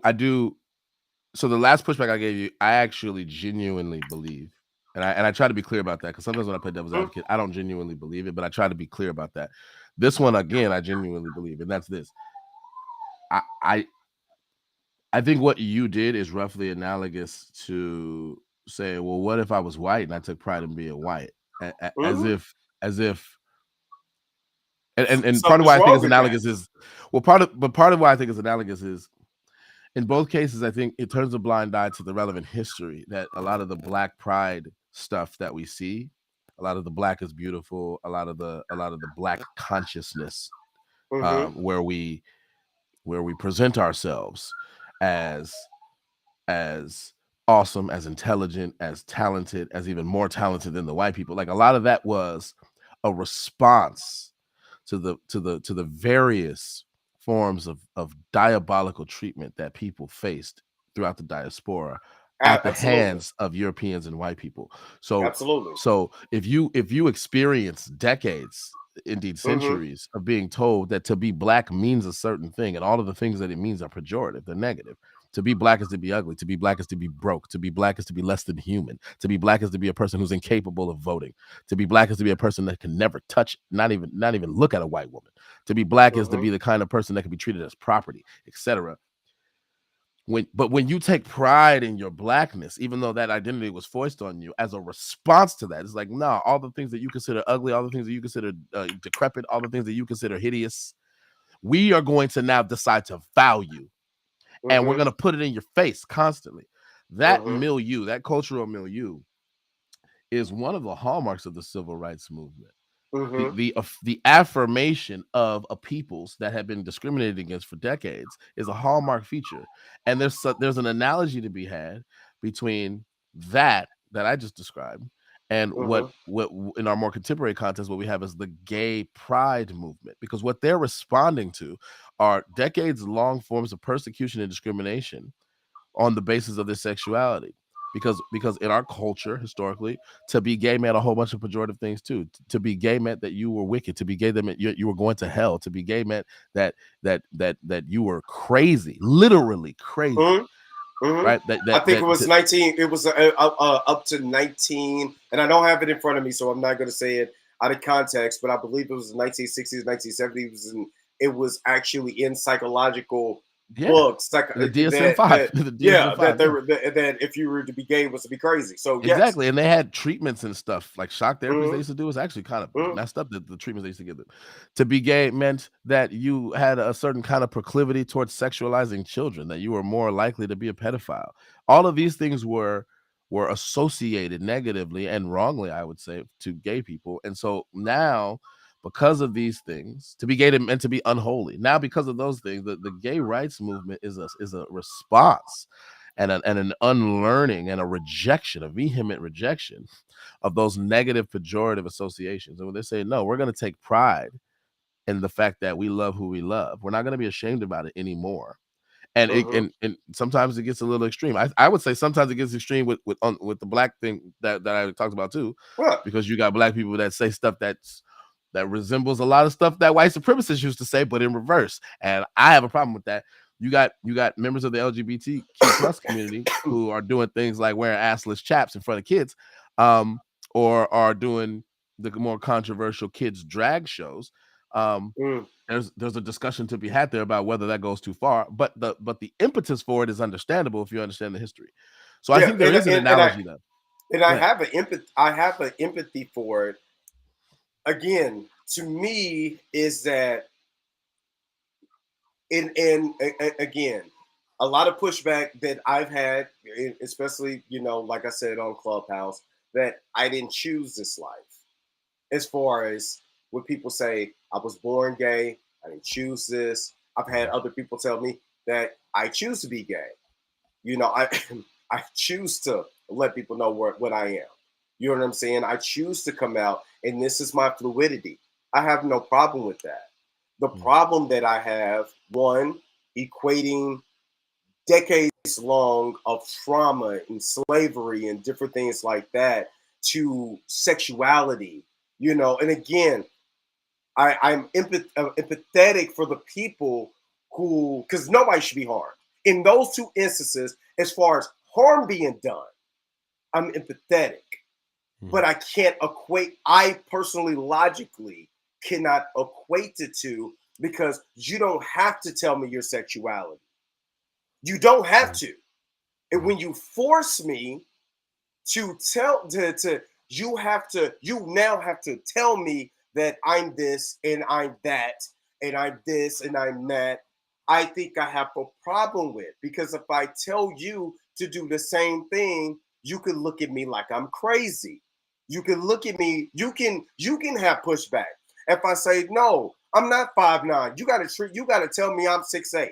So the last pushback I gave you, I actually genuinely believe, and I try to be clear about that, because sometimes when I play devil's advocate, I don't genuinely believe it, but I try to be clear about that. This one again, I genuinely believe, and that's this. I think what you did is roughly analogous to say, well, what if I was white and I took pride in being white, as if. And part of Something's why I think wrong it's with that. analogous is, well, part of why I think it's analogous is, in both cases, I think it turns a blind eye to the relevant history that a lot of the Black pride stuff that we see, a lot of the Black is beautiful, a lot of the Black consciousness, where we present ourselves as awesome, as intelligent, as talented, as even more talented than the white people. Like, a lot of that was a response to the various forms of diabolical treatment that people faced throughout the diaspora at the Absolutely. hands of Europeans and white people. So Absolutely. so if you experience decades, indeed centuries, of being told that to be Black means a certain thing, and all of the things that it means are pejorative, they're negative. To be Black is to be ugly. To be Black is to be broke. To be Black is to be less than human. To be Black is to be a person who's incapable of voting. To be Black is to be a person that can never touch, not even look at a white woman. To be Black is to be the kind of person that can be treated as property, etc. When you take pride in your Blackness, even though that identity was foisted on you, as a response to that, it's like, nah, all the things that you consider ugly, all the things that you consider decrepit, all the things that you consider hideous, we are going to now decide to value. And we're going to put it in your face constantly. That milieu, that cultural milieu, is one of the hallmarks of the civil rights movement. The affirmation of a peoples that have been discriminated against for decades is a hallmark feature. And there's an analogy to be had between that I just described and what in our more contemporary context, what we have is the gay pride movement, because what they're responding to are decades long forms of persecution and discrimination on the basis of their sexuality. Because in our culture, historically, to be gay meant a whole bunch of pejorative things too. To be gay meant that you were wicked. To be gay meant you were going to hell. To be gay meant that you were crazy, literally crazy. Right? I think it was 19. It was up to 19, and I don't have it in front of me, so I'm not going to say it out of context. But I believe it was 1960s, 1970s. It was in it was actually in psychological Yeah, books the DSM that five, the DSM yeah, five. Yeah. that if you were to be gay was to be crazy. So yes. Exactly, and they had treatments and stuff, like shock therapies they Hmm. used to do was actually kind of Hmm. messed up, the treatments they used to give them. To be gay meant that you had a certain kind of proclivity towards sexualizing children, that you were more likely to be a pedophile. All of these things were associated negatively and wrongly, I would say, to gay people, and so now, because of these things, to be gay meant to be unholy. Now, because of those things, the gay rights movement is a response and an unlearning and a rejection, a vehement rejection of those negative pejorative associations. And when they say, no, we're going to take pride in the fact that we love who we love. We're not going to be ashamed about it anymore. And Hmm. and sometimes it gets a little extreme. I would say sometimes it gets extreme with the black thing that I talked about too, Well, because you got black people that say stuff that resembles a lot of stuff that white supremacists used to say, but in reverse. And I have a problem with that. You got members of the LGBTQ plus community who are doing things like wearing assless chaps in front of kids, or are doing the more controversial kids drag shows. Um, mm, there's a discussion to be had there about whether that goes too far, but the impetus for it is understandable if you understand the history. So I yeah, think there is an analogy there. and Go I ahead. have an empathy. I have an empathy for it. Again, to me, is that again, a lot of pushback that I've had, especially like I said on Clubhouse, that I didn't choose this life. As far as when people say I was born gay, I didn't choose this. I've had other people tell me that I choose to be gay. I I choose to let people know what I am. You know what I'm saying? I choose to come out, and this is my fluidity. I have no problem with that. The Mm, problem that I have, one, equating decades long of trauma and slavery and different things like that to sexuality, and again, I'm empathetic for the people who, because nobody should be harmed. In those two instances, as far as harm being done, I'm empathetic, mm, but I can't equate, I personally, logically, cannot equate the two because you don't have to tell me your sexuality. You don't have mm, to. And mm, when you force me to tell to you now have to tell me that I'm this and I'm that and I'm this and I'm that. I think I have a problem with, because if I tell you to do the same thing, you can look at me like I'm crazy. You can look at me, you can have pushback. If I say no, I'm not 5'9", you gotta tell me I'm 6'8".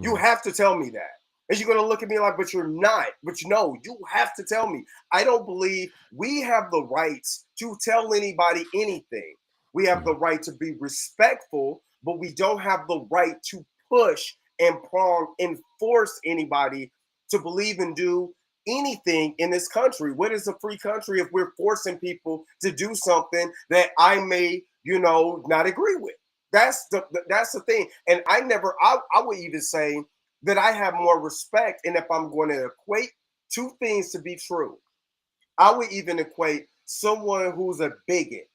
You mm, have to tell me that. And you're gonna look at me like, but you're not. But no, you have to tell me. I don't believe we have the rights to tell anybody anything. We have mm, the right to be respectful, but we don't have the right to push and prong and force anybody to believe and do anything in this country. What is a free country if we're forcing people to do something that I may, not agree with? That's the thing. And I would even say that I have more respect. And if I'm going to equate two things to be true, I would even equate someone who's a bigot,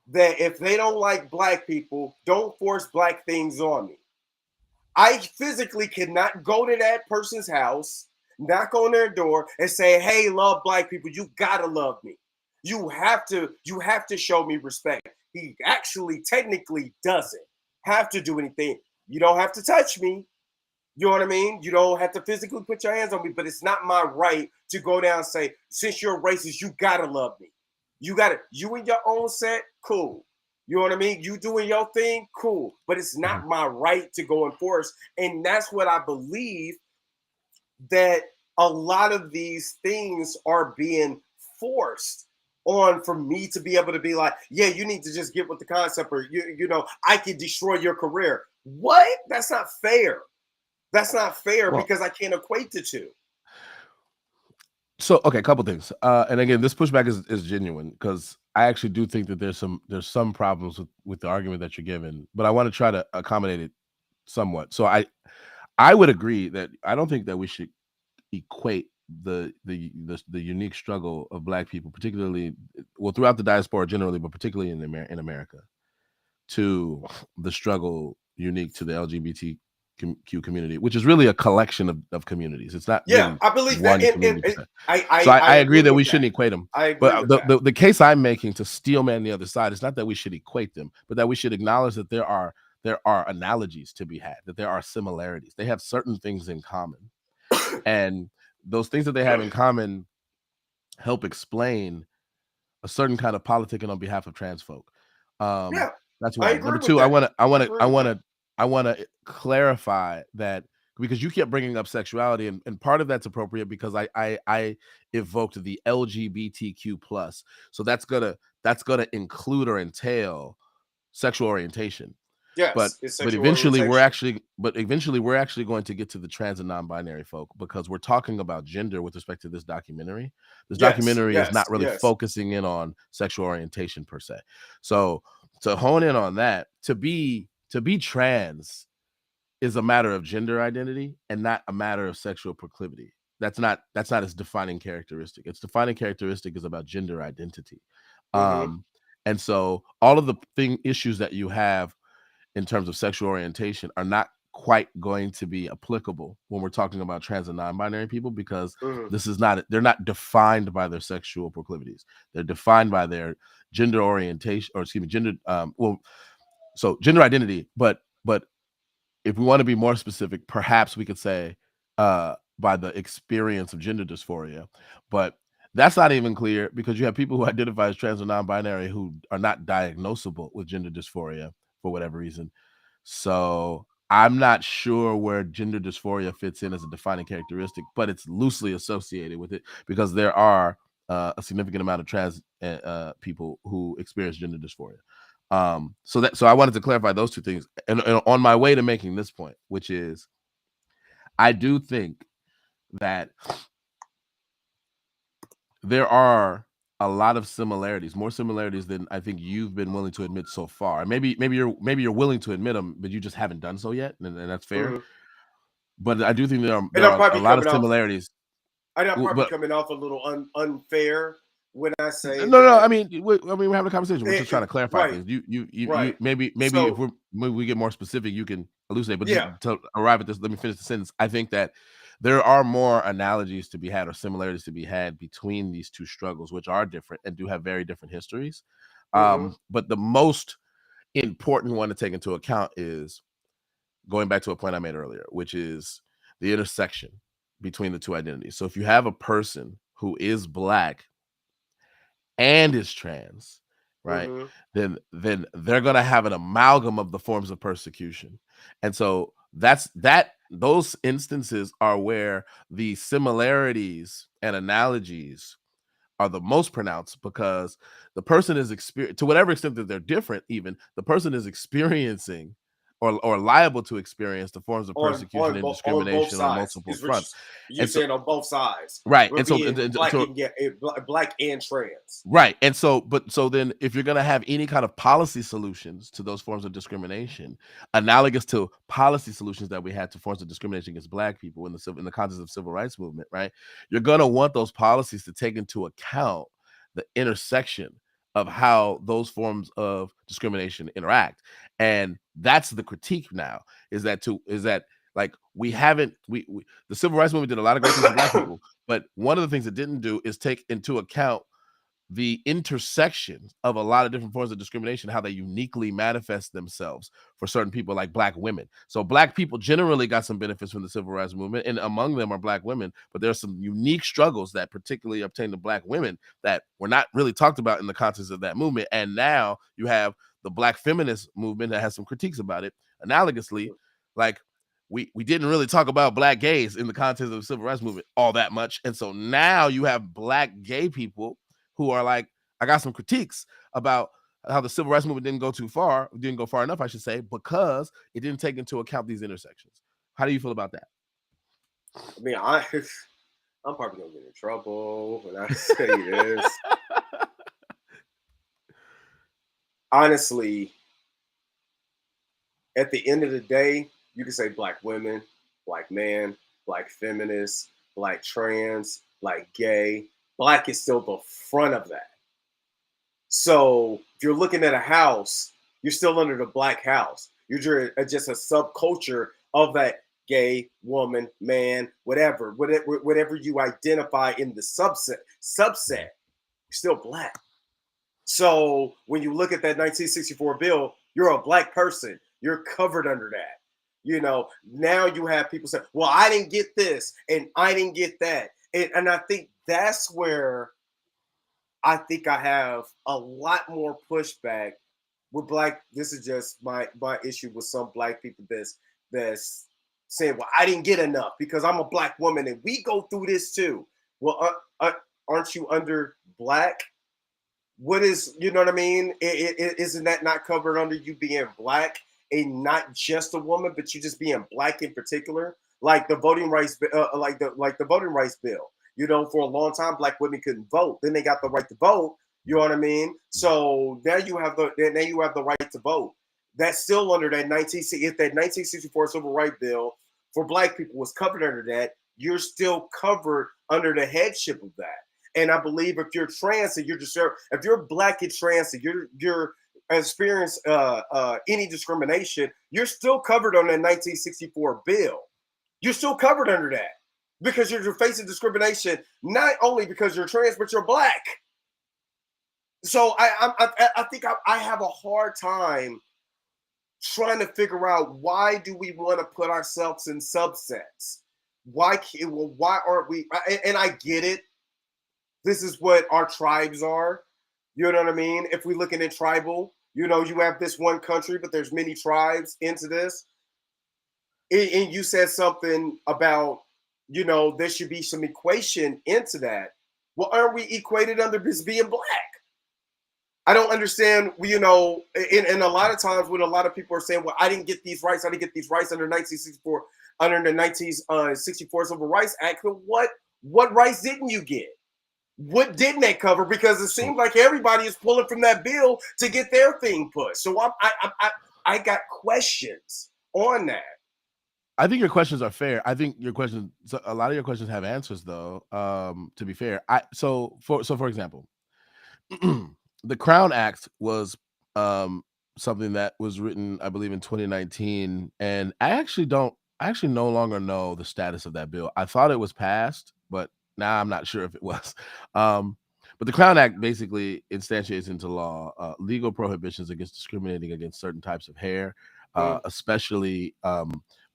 that if they don't like black people, don't force black things on me. I physically cannot go to that person's house, knock on their door, and say, "Hey, love black people. You gotta love me. You have to show me respect." He actually technically doesn't have to do anything. You don't have to touch me. You know what I mean? You don't have to physically put your hands on me, but it's not my right to go down and say, since you're a racist, you gotta love me. You in your own set, cool. You know what I mean? You doing your thing, cool. But it's mm. not my right to go and force. And that's what I believe, that a lot of these things are being forced on for me to be able to be like, yeah, you need to just get with the concept, or I can destroy your career. What? That's not fair. That's not fair Well, because I can't equate the two. so okay, a couple things. And again, this pushback is genuine because I actually do think that there's some problems with the argument that you're giving, but I want to try to accommodate it somewhat. So I would agree that I don't think that we should equate the unique struggle of black people, particularly, well, throughout the diaspora generally, but particularly in America, to the struggle unique to the LGBTQ community, which is really a collection of communities. It's not Yeah, really I believe that, one community and per se. I So I I agree agree that with we that. shouldn't equate them. I agree But with that. the case I'm making to steelman the other side is not that we should equate them, but that we should acknowledge that there are analogies to be had, that there are similarities. They have certain things in common. And those things that they have in common help explain a certain kind of politicking on behalf of trans folk. Um, Yeah, that's I one. Number agree with two, that. I agree with that. I want to clarify that because you kept bringing up sexuality, and part of that's appropriate because I evoked the LGBTQ plus, so that's gonna include or entail sexual orientation. But Yes, it's but sexual eventually we're orientation. actually but eventually we're actually going to get to the trans and non-binary folk because we're talking about gender with respect to this documentary. This Yes, documentary is yes, not really yes. focusing in on sexual orientation per se. So to hone in on that, to be trans is a matter of gender identity and not a matter of sexual proclivity. That's not its defining characteristic. Its defining characteristic is about gender identity. Mm-hmm. Um, and so all of the issues that you have in terms of sexual orientation are not quite going to be applicable when we're talking about trans and non-binary people because Mm-hmm. they're not defined by their sexual proclivities. They're defined by their gender orientation, or excuse me, so gender identity. But if we want to be more specific, perhaps we could say by the experience of gender dysphoria. But that's not even clear because you have people who identify as trans or non-binary who are not diagnosable with gender dysphoria for whatever reason. So I'm not sure where gender dysphoria fits in as a defining characteristic, but it's loosely associated with it because there are a significant amount of trans people who experience gender dysphoria. So I wanted to clarify those two things, and on my way to making this point, which is, I do think that there are a lot of similarities, more similarities than I think you've been willing to admit so far. Maybe you're willing to admit them, but you just haven't done so yet, and that's fair. Mm-hmm. But I do think there are And there I'm are a probably lot of coming off. similarities. I'm probably But coming off a little unfair when I no, say no. I that. mean, we're having a conversation. We're just trying to clarify Right, things. You right. maybe if So we get more specific, you can elucidate. But just yeah, to arrive at this, let me finish the sentence. I think that there are more analogies to be had or similarities to be had between these two struggles, which are different and do have very different histories. mm-hmm, But the most important one to take into account is going back to a point I made earlier, which is the intersection between the two identities. So if you have a person who is Black and is trans, right? mm-hmm, Then they're gonna have an amalgam of the forms of persecution. And so those instances are where the similarities and analogies are the most pronounced because the person is to whatever extent that they're different, even the person is experiencing or liable to experience the forms of persecution and on both discrimination on sides. multiple Is what fronts. you're And so saying on both sides. right. We're And so being black and black and trans. right. And so then if you're going to have any kind of policy solutions to those forms of discrimination, analogous to policy solutions that we had to forms of discrimination against Black people in the context of civil rights movement, right? You're going to want those policies to take into account the intersection of how those forms of discrimination interact. And that's the critique now is that like we haven't we the civil rights movement did a lot of great things for Black people, but one of the things it didn't do is take into account the intersection of a lot of different forms of discrimination, how they uniquely manifest themselves for certain people, like Black women. So Black people generally got some benefits from the civil rights movement, and among them are Black women. But there are some unique struggles that particularly obtained to Black women that were not really talked about in the context of that movement. And now you have the Black feminist movement that has some critiques about it. Analogously, like we didn't really talk about Black gays in the context of the civil rights movement all that much. And so now you have Black gay people who are like, I got some critiques about how the civil rights movement didn't go far enough, I should say, because it didn't take into account these intersections. How do you feel about that? I mean, I'm probably gonna get in trouble when I say this. Honestly, at the end of the day, you can say Black women, Black man, Black feminist, Black trans, Black gay. Black is still the front of that. So if you're looking at a house, You're still under the black house. You're just a subculture of that gay, woman, man, whatever you identify in the subset. You're still black. So when you look at that 1964 bill, you're a black person. You're covered under that. Now you have people say, well, I didn't get this and I didn't get that. And I think that's where I think I have a lot more pushback with black. This is just my issue with some black people that's saying, well, I didn't get enough because I'm a black woman and we go through this too. Well, aren't you under black? What is, you know what I mean? Isn't that not covered under you being black and not just a woman, but you just being black in particular? Like the voting rights, like the voting rights bill. For a long time, black women couldn't vote. Then they got the right to vote. You know what I mean? So now you have the right to vote. That's still under that 1964 civil rights bill for black people was covered under that. You're still covered under the headship of that. And I believe if you're trans and if you're black and trans and you're experience any discrimination, you're still covered on that 1964 bill. You're still covered under that because you're facing discrimination not only because you're trans but you're black. So I think I have a hard time trying to figure out why do we want to put ourselves in subsets? Why aren't we? And I get it. This is what our tribes are. You know what I mean? If we're looking at tribal, you have this one country, but there's many tribes into this. And you said something about, there should be some equation into that. Well, aren't we equated under this being black? I don't understand, and a lot of times when a lot of people are saying, well, I didn't get these rights under 1964, under the 1964 Civil Rights Act. What rights didn't you get? What didn't they cover? Because it seems like everybody is pulling from that bill to get their thing pushed. So I got questions on that. I think your questions are fair. I think a lot of your questions have answers, though. To be fair, for example, the Crown Act was something that was written, I believe, in 2019, and I actually no longer know the status of that bill. I thought it was passed, but now I'm not sure if it was. But the Crown Act basically instantiates into law legal prohibitions against discriminating against certain types of hair, especially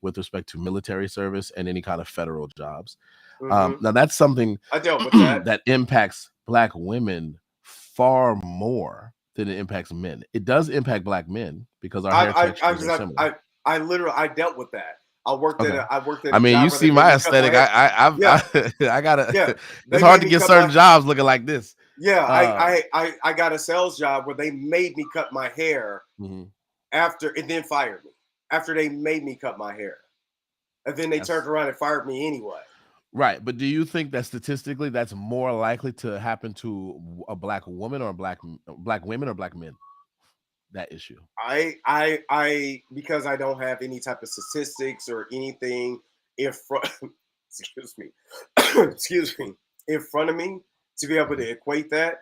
with respect to military service and any kind of federal jobs. Now, that's something I dealt with that. that impacts black women far more than it impacts men. It does impact black men because our hair textures are similar. I dealt with that. I worked at. I mean, you see my aesthetic. I gotta. Yeah, it's hard to get certain jobs looking like this. Yeah, I got a sales job where they made me cut my hair after, and then fired me after they made me cut my hair, and then they turned around and fired me anyway. Right, but do you think that statistically that's more likely to happen to a black woman or black women or black men? That issue. I because I don't have any type of statistics or anything in front excuse me in front of me to be able to equate that.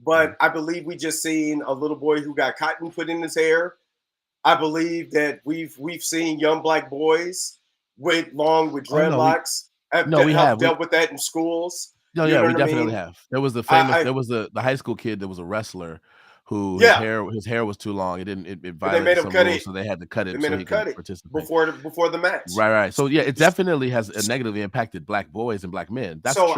But I believe we just seen a little boy who got cotton put in his hair. I believe that we've seen young black boys with dreadlocks. We have dealt with that in schools. No, yeah, we definitely have. There was the famous. There was the high school kid that was a wrestler who his hair was too long. It violated some rules, so they had to cut it. They made him cut it before the match. Right. So yeah, it definitely has negatively impacted black boys and black men. That's true.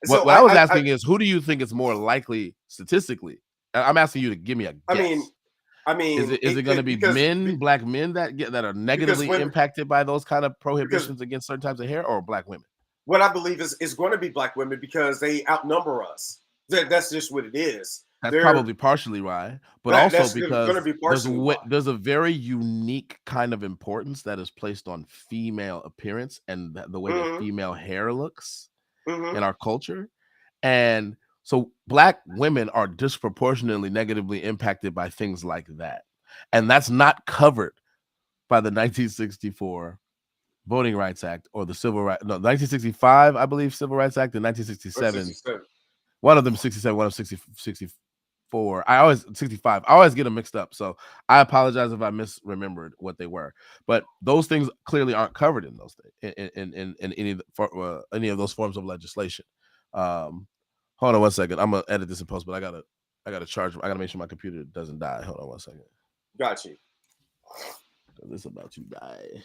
What I was asking is, who do you think is more likely statistically? I'm asking you to give me a guess. I mean, is it going to be black men that are negatively impacted by those kind of prohibitions against certain types of hair, or black women? What I believe is going to be black women because they outnumber us. That's just what it is. That's probably partially why, but also because there's a very unique kind of importance that is placed on female appearance and the way that female hair looks in our culture. And so black women are disproportionately negatively impacted by things like that. And that's not covered by the 1964 Voting Rights Act or the 1965, I believe, Civil Rights Act, and 1967. One of them 67, one of them 65. 64. I always 65. I always get them mixed up. So I apologize if I misremembered what they were. But those things clearly aren't covered in those things in any of those forms of legislation. Hold on one second. I'm gonna edit this in post, but I gotta charge. I gotta make sure my computer doesn't die. Hold on one second. Got you. It's about to die.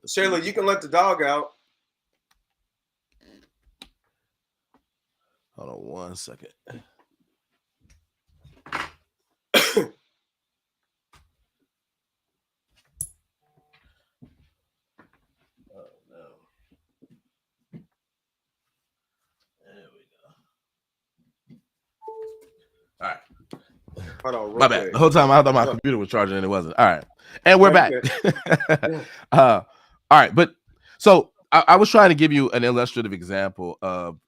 Shayla, you can let the dog out. Hold on one second. All right. Hold on, my bad. The whole time I thought my computer was charging and it wasn't. All right. And we're back. All right. But so I was trying to give you an illustrative example of,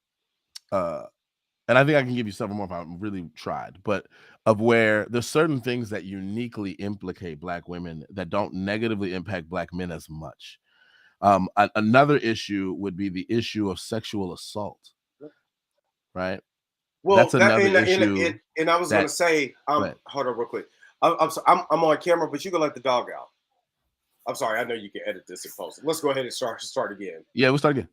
and I think I can give you several more if I really tried, but of where there's certain things that uniquely implicate Black women that don't negatively impact Black men as much. Another issue would be the issue of sexual assault, right? Well, that's another issue. And I was going to say, hold on real quick. I'm on camera, but you can let the dog out. I'm sorry. I know you can edit this and post it. Let's go ahead and start again. Yeah, we'll start again.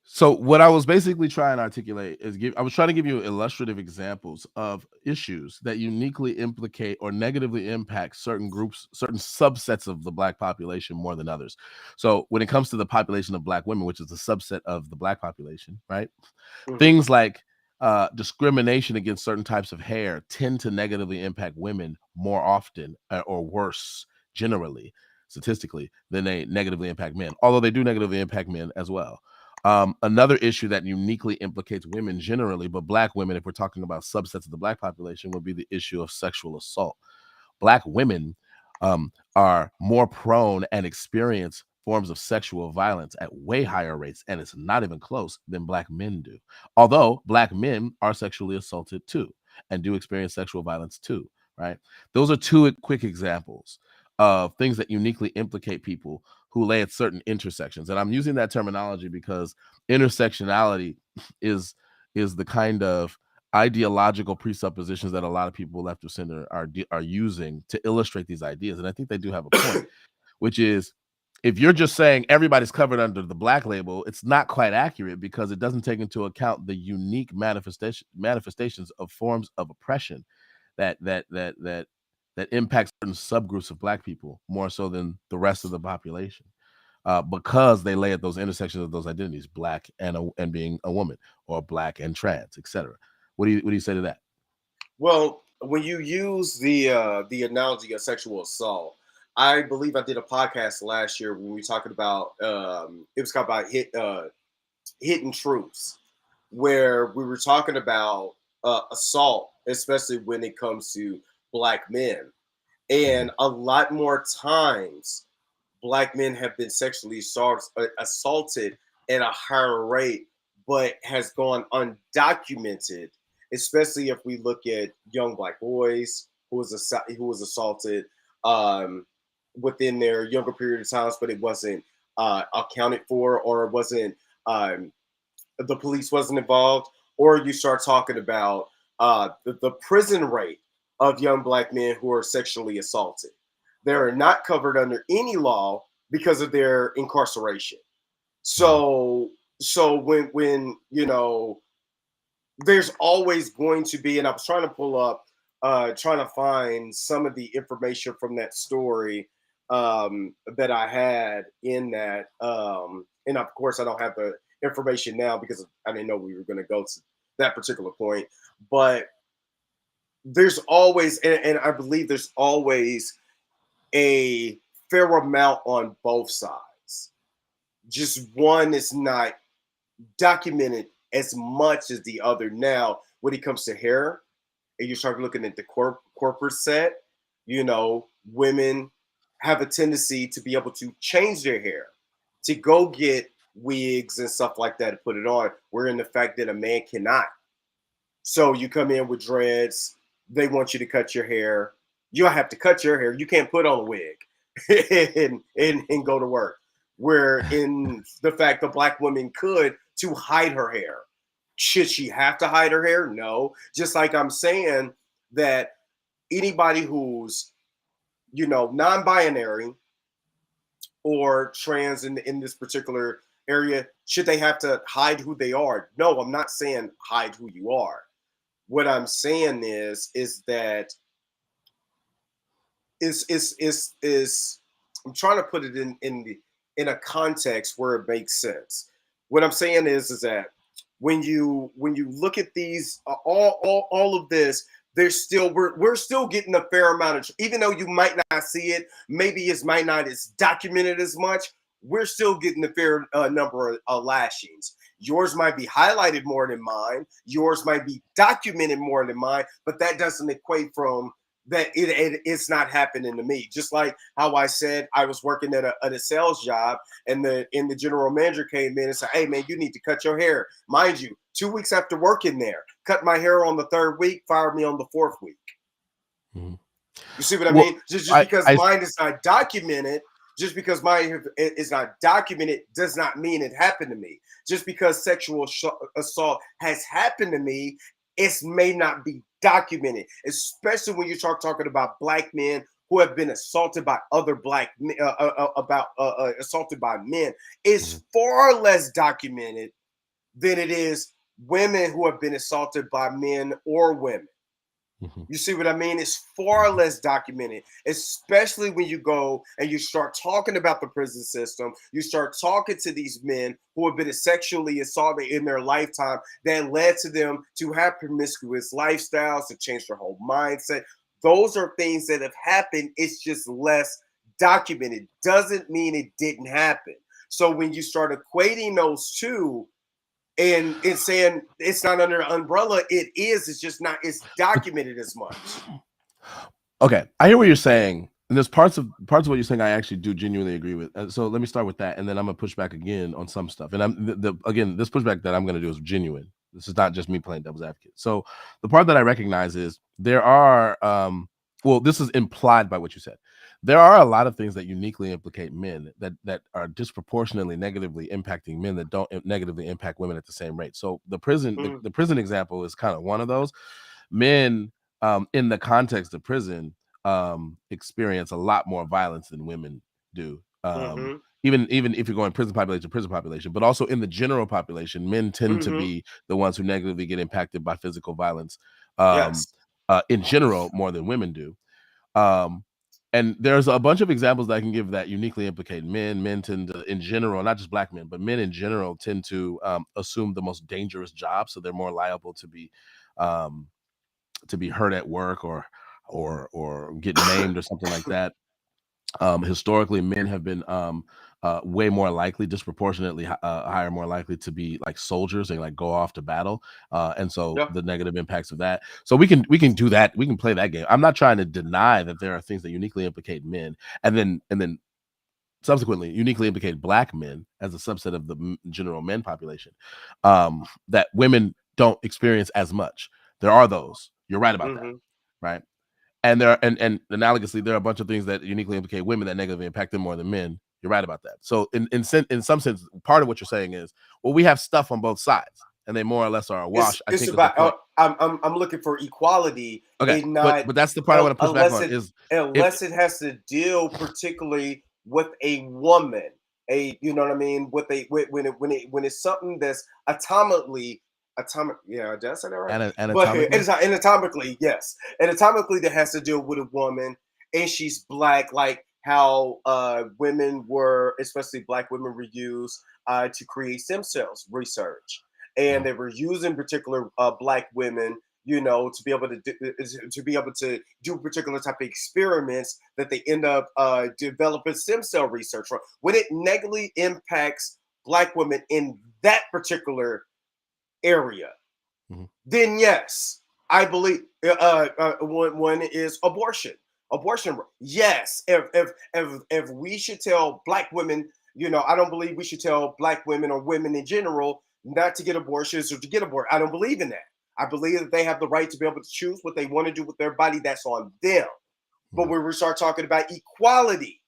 So what I was basically trying to articulate is I was trying to give you illustrative examples of issues that uniquely implicate or negatively impact certain groups, certain subsets of the Black population more than others. So when it comes to the population of Black women, which is a subset of the Black population, right? Mm-hmm. Things like discrimination against certain types of hair tend to negatively impact women more often or worse generally, statistically, than they negatively impact men, although they do negatively impact men as well. Another issue that uniquely implicates women generally, but Black women, if we're talking about subsets of the Black population, would be the issue of sexual assault. Black women are more prone and experience forms of sexual violence at way higher rates, and it's not even close, than Black men do. Although Black men are sexually assaulted too and do experience sexual violence too, right? Those are two quick examples of things that uniquely implicate people who lay at certain intersections. And I'm using that terminology because intersectionality is the kind of ideological presuppositions that a lot of people left of center are using to illustrate these ideas. And I think they do have a point, which is, if you're just saying everybody's covered under the Black label, it's not quite accurate because it doesn't take into account the unique manifestations of forms of oppression that impacts certain subgroups of Black people more so than the rest of the population, because they lay at those intersections of those identities, Black and being a woman, or Black and trans, etc. What do you say to that? Well, when you use the analogy of sexual assault, I believe I did a podcast last year when we were talking about it was called about hidden truths, where we were talking about assault, especially when it comes to Black men, and a lot more times Black men have been sexually assaulted at a higher rate, but has gone undocumented. Especially if we look at young Black boys who was assaulted within their younger period of times, but it wasn't accounted for, or it wasn't the police wasn't involved. Or you start talking about the prison rate of young Black men who are sexually assaulted. They're not covered under any law because of their incarceration. So when you know, there's always going to be, and I was trying to pull up, trying to find some of the information from that story that I had in that. And of course, I don't have the information now because I didn't know we were going to go to that particular point. But there's always, and I believe there's always a fair amount on both sides. Just one is not documented as much as the other. Now, when it comes to hair, and you start looking at the corporate set, you know, women have a tendency to be able to change their hair, to go get wigs and stuff like that to put it on, where in the fact that a man cannot. So you come in with dreads, they want you to cut your hair. You don't have to cut your hair. You can't put on a wig and go to work. Where in the fact the Black woman could, to hide her hair. Should she have to hide her hair? No. Just like I'm saying, that anybody who's, non-binary or trans in this particular area, should they have to hide who they are? No, I'm not saying hide who you are. What I'm saying is that is I'm trying to put it in a context where it makes sense. What I'm saying is that when you look at these all of this, there's still we're still getting a fair amount of, even though you might not see it, maybe it might not as documented as much. We're still getting a fair number of lashings. Yours might be highlighted more than mine. Yours might be documented more than mine, but that doesn't equate from that it's not happening to me. Just like how I said I was working at a sales job, and the general manager came in and said, "Hey man, you need to cut your hair." Mind you, 2 weeks after working there, cut my hair on the third week, fired me on the fourth week. Mm-hmm. You see what I Well, mean? Just because mine is not documented, just because mine is not documented, does not mean it happened to me. Just because sexual assault has happened to me, it may not be documented, especially when you're talking about black men who have been assaulted by other black men, assaulted by men. mm-hmm. It's far less documented than it is women who have been assaulted by men or women. Mm-hmm. You see what I mean? It's far less documented, especially when you go and you start talking about the prison system. You start talking to these men who have been sexually assaulted in their lifetime that led to them to have promiscuous lifestyles, to change their whole mindset. Those are things that have happened. It's just less documented. Doesn't mean it didn't happen. So when you start equating those two, and it's saying it's not under an umbrella, it is. It's just not. It's documented as much. Okay, I hear what you're saying, and there's parts of what you're saying I actually do genuinely agree with. So let me start with that, and then I'm gonna push back again on some stuff. And again, this pushback that I'm gonna do is genuine. This is not just me playing devil's advocate. So the part that I recognize is there are, well, this is implied by what you said. There are a lot of things that uniquely implicate men that are disproportionately negatively impacting men that don't negatively impact women at the same rate. So the prison example is kind of one of those. Men, in the context of prison, experience a lot more violence than women do. Mm-hmm. Even if you're going prison population, but also in the general population, men tend to Mm-hmm. be the ones who negatively get impacted by physical violence, um, Yes. in general more than women do. Um, and there's a bunch of examples that I can give that uniquely implicate men. Men tend to, in general, not just black men, but men in general tend to assume the most dangerous jobs, so they're more liable um, to be hurt at work or get maimed or something like that. Historically, men have been way more likely, disproportionately higher, more likely to be like soldiers and like go off to battle, and so Yeah. the negative impacts of that. So we can do that. We can play that game. I'm not trying to deny that there are things that uniquely implicate men, and then subsequently uniquely implicate black men as a subset of the general men population, that women don't experience as much. There are those. You're right about that, Mm-hmm. right? And there are, and analogously, there are a bunch of things that uniquely implicate women that negatively impact them more than men. You're right about that. So in some sense, part of what you're saying is, well, we have stuff on both sides, and they more or less are a wash. I It's think is the about. point. I'm looking for equality, Okay, and but not that's the part I want to push back unless on it is if unless it has to deal particularly with a woman. You know what I mean? With a when it's something that's atomic. Yeah, did I say that right? But anatomically it's anatomically, yes, anatomically that has to deal with a woman, and she's black, like how women were, especially black women, were used to create stem cells research, and Mhm. they were using particular black women, to be able to do particular type of experiments that they end up developing stem cell research from. When it negatively impacts black women in that particular area, Mhm. then yes, I believe one is abortion. Abortion, yes. If we should tell black women, I don't believe we should tell black women or women in general not to get abortions or to get aborted. I don't believe in that. I believe that they have the right to be able to choose what they want to do with their body. That's on them. But Mhm. when we start talking about equality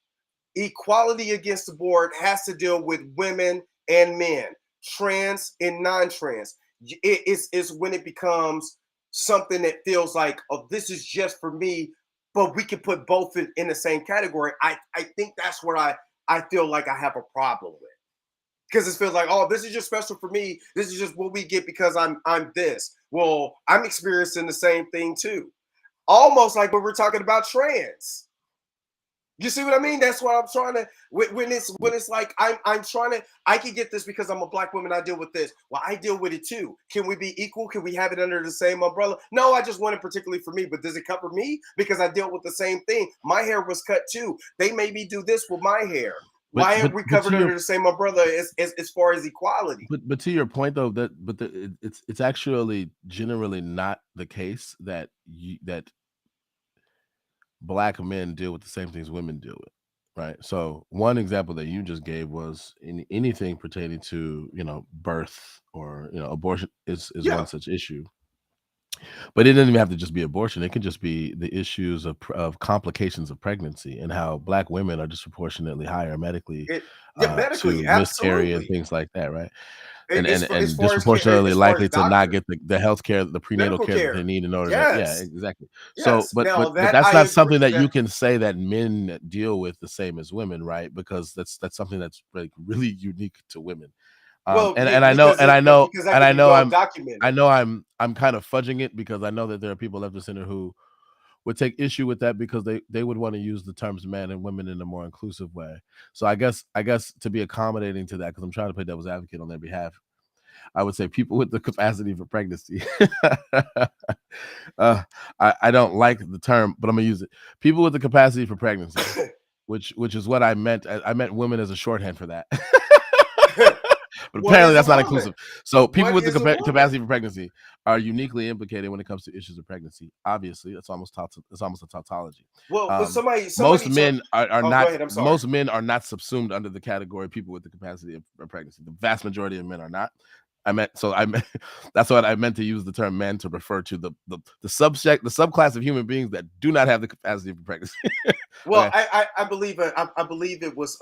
against the board has to deal with women and men, trans and non-trans. It's when it becomes something that feels like, oh, this is just for me, but we can put both in the same category. I think that's where I feel like I have a problem with. Because it feels like, oh, this is just special for me. This is just what we get because I'm this. Well, I'm experiencing the same thing too. Almost like when we're talking about trans. You see what I mean? That's why I'm trying to when it's like I'm trying to I can get this because I'm a black woman. I deal with this. Well, I deal with it too. Can we be equal? Can we have it under the same umbrella? No, I just want it particularly for me. But does it cover me because I deal with the same thing? My hair was cut too. They made me do this with my hair. Why aren't we but to covered under the same umbrella as far as equality? but to your point though, it's actually generally not the case that that black men deal with the same things women deal with, right? So one example that you just gave was in anything pertaining to birth or abortion is Yeah, one such issue. But it doesn't even have to just be abortion. It can just be the issues of complications of pregnancy and how black women are disproportionately higher medically yeah, medically, to miscarry and absolutely. things like that, right? And As, and as and far as disproportionately as far as likely to not doctor get the health care, the prenatal medical care that they care, need in order to, yeah, yes, exactly. So, yes. but Now but but that that's I not agree something that that you can say that men deal with the same as women, right? Because that's something that's like really unique to women. well, And yeah, and I know because because that and could I be know well I'm documented. I know I'm kind of fudging it because I know that there are people left of center who would take issue with that because they would want to use the terms man and women in a more inclusive way. So I guess to be accommodating to that, because I'm trying to play devil's advocate on their behalf, I would say people with the capacity for pregnancy. uh, I don't like the term, but I'm gonna use it. People with the capacity for pregnancy, which is what I meant. I meant women as a shorthand for that. But What apparently is a that's not woman? inclusive. So people What with the is a woman? capacity for pregnancy are uniquely implicated when it comes to issues of pregnancy. Obviously, it's almost a tautology. Well, Most somebody told. men are Oh, go not ahead. I'm sorry. subsumed under the category of people with the capacity of pregnancy. The vast majority of men are not. I meant that's what I meant to use the term "man" to refer to the subject, the subclass of human beings that do not have the capacity for pregnancy. Well, Okay, I believe I believe it was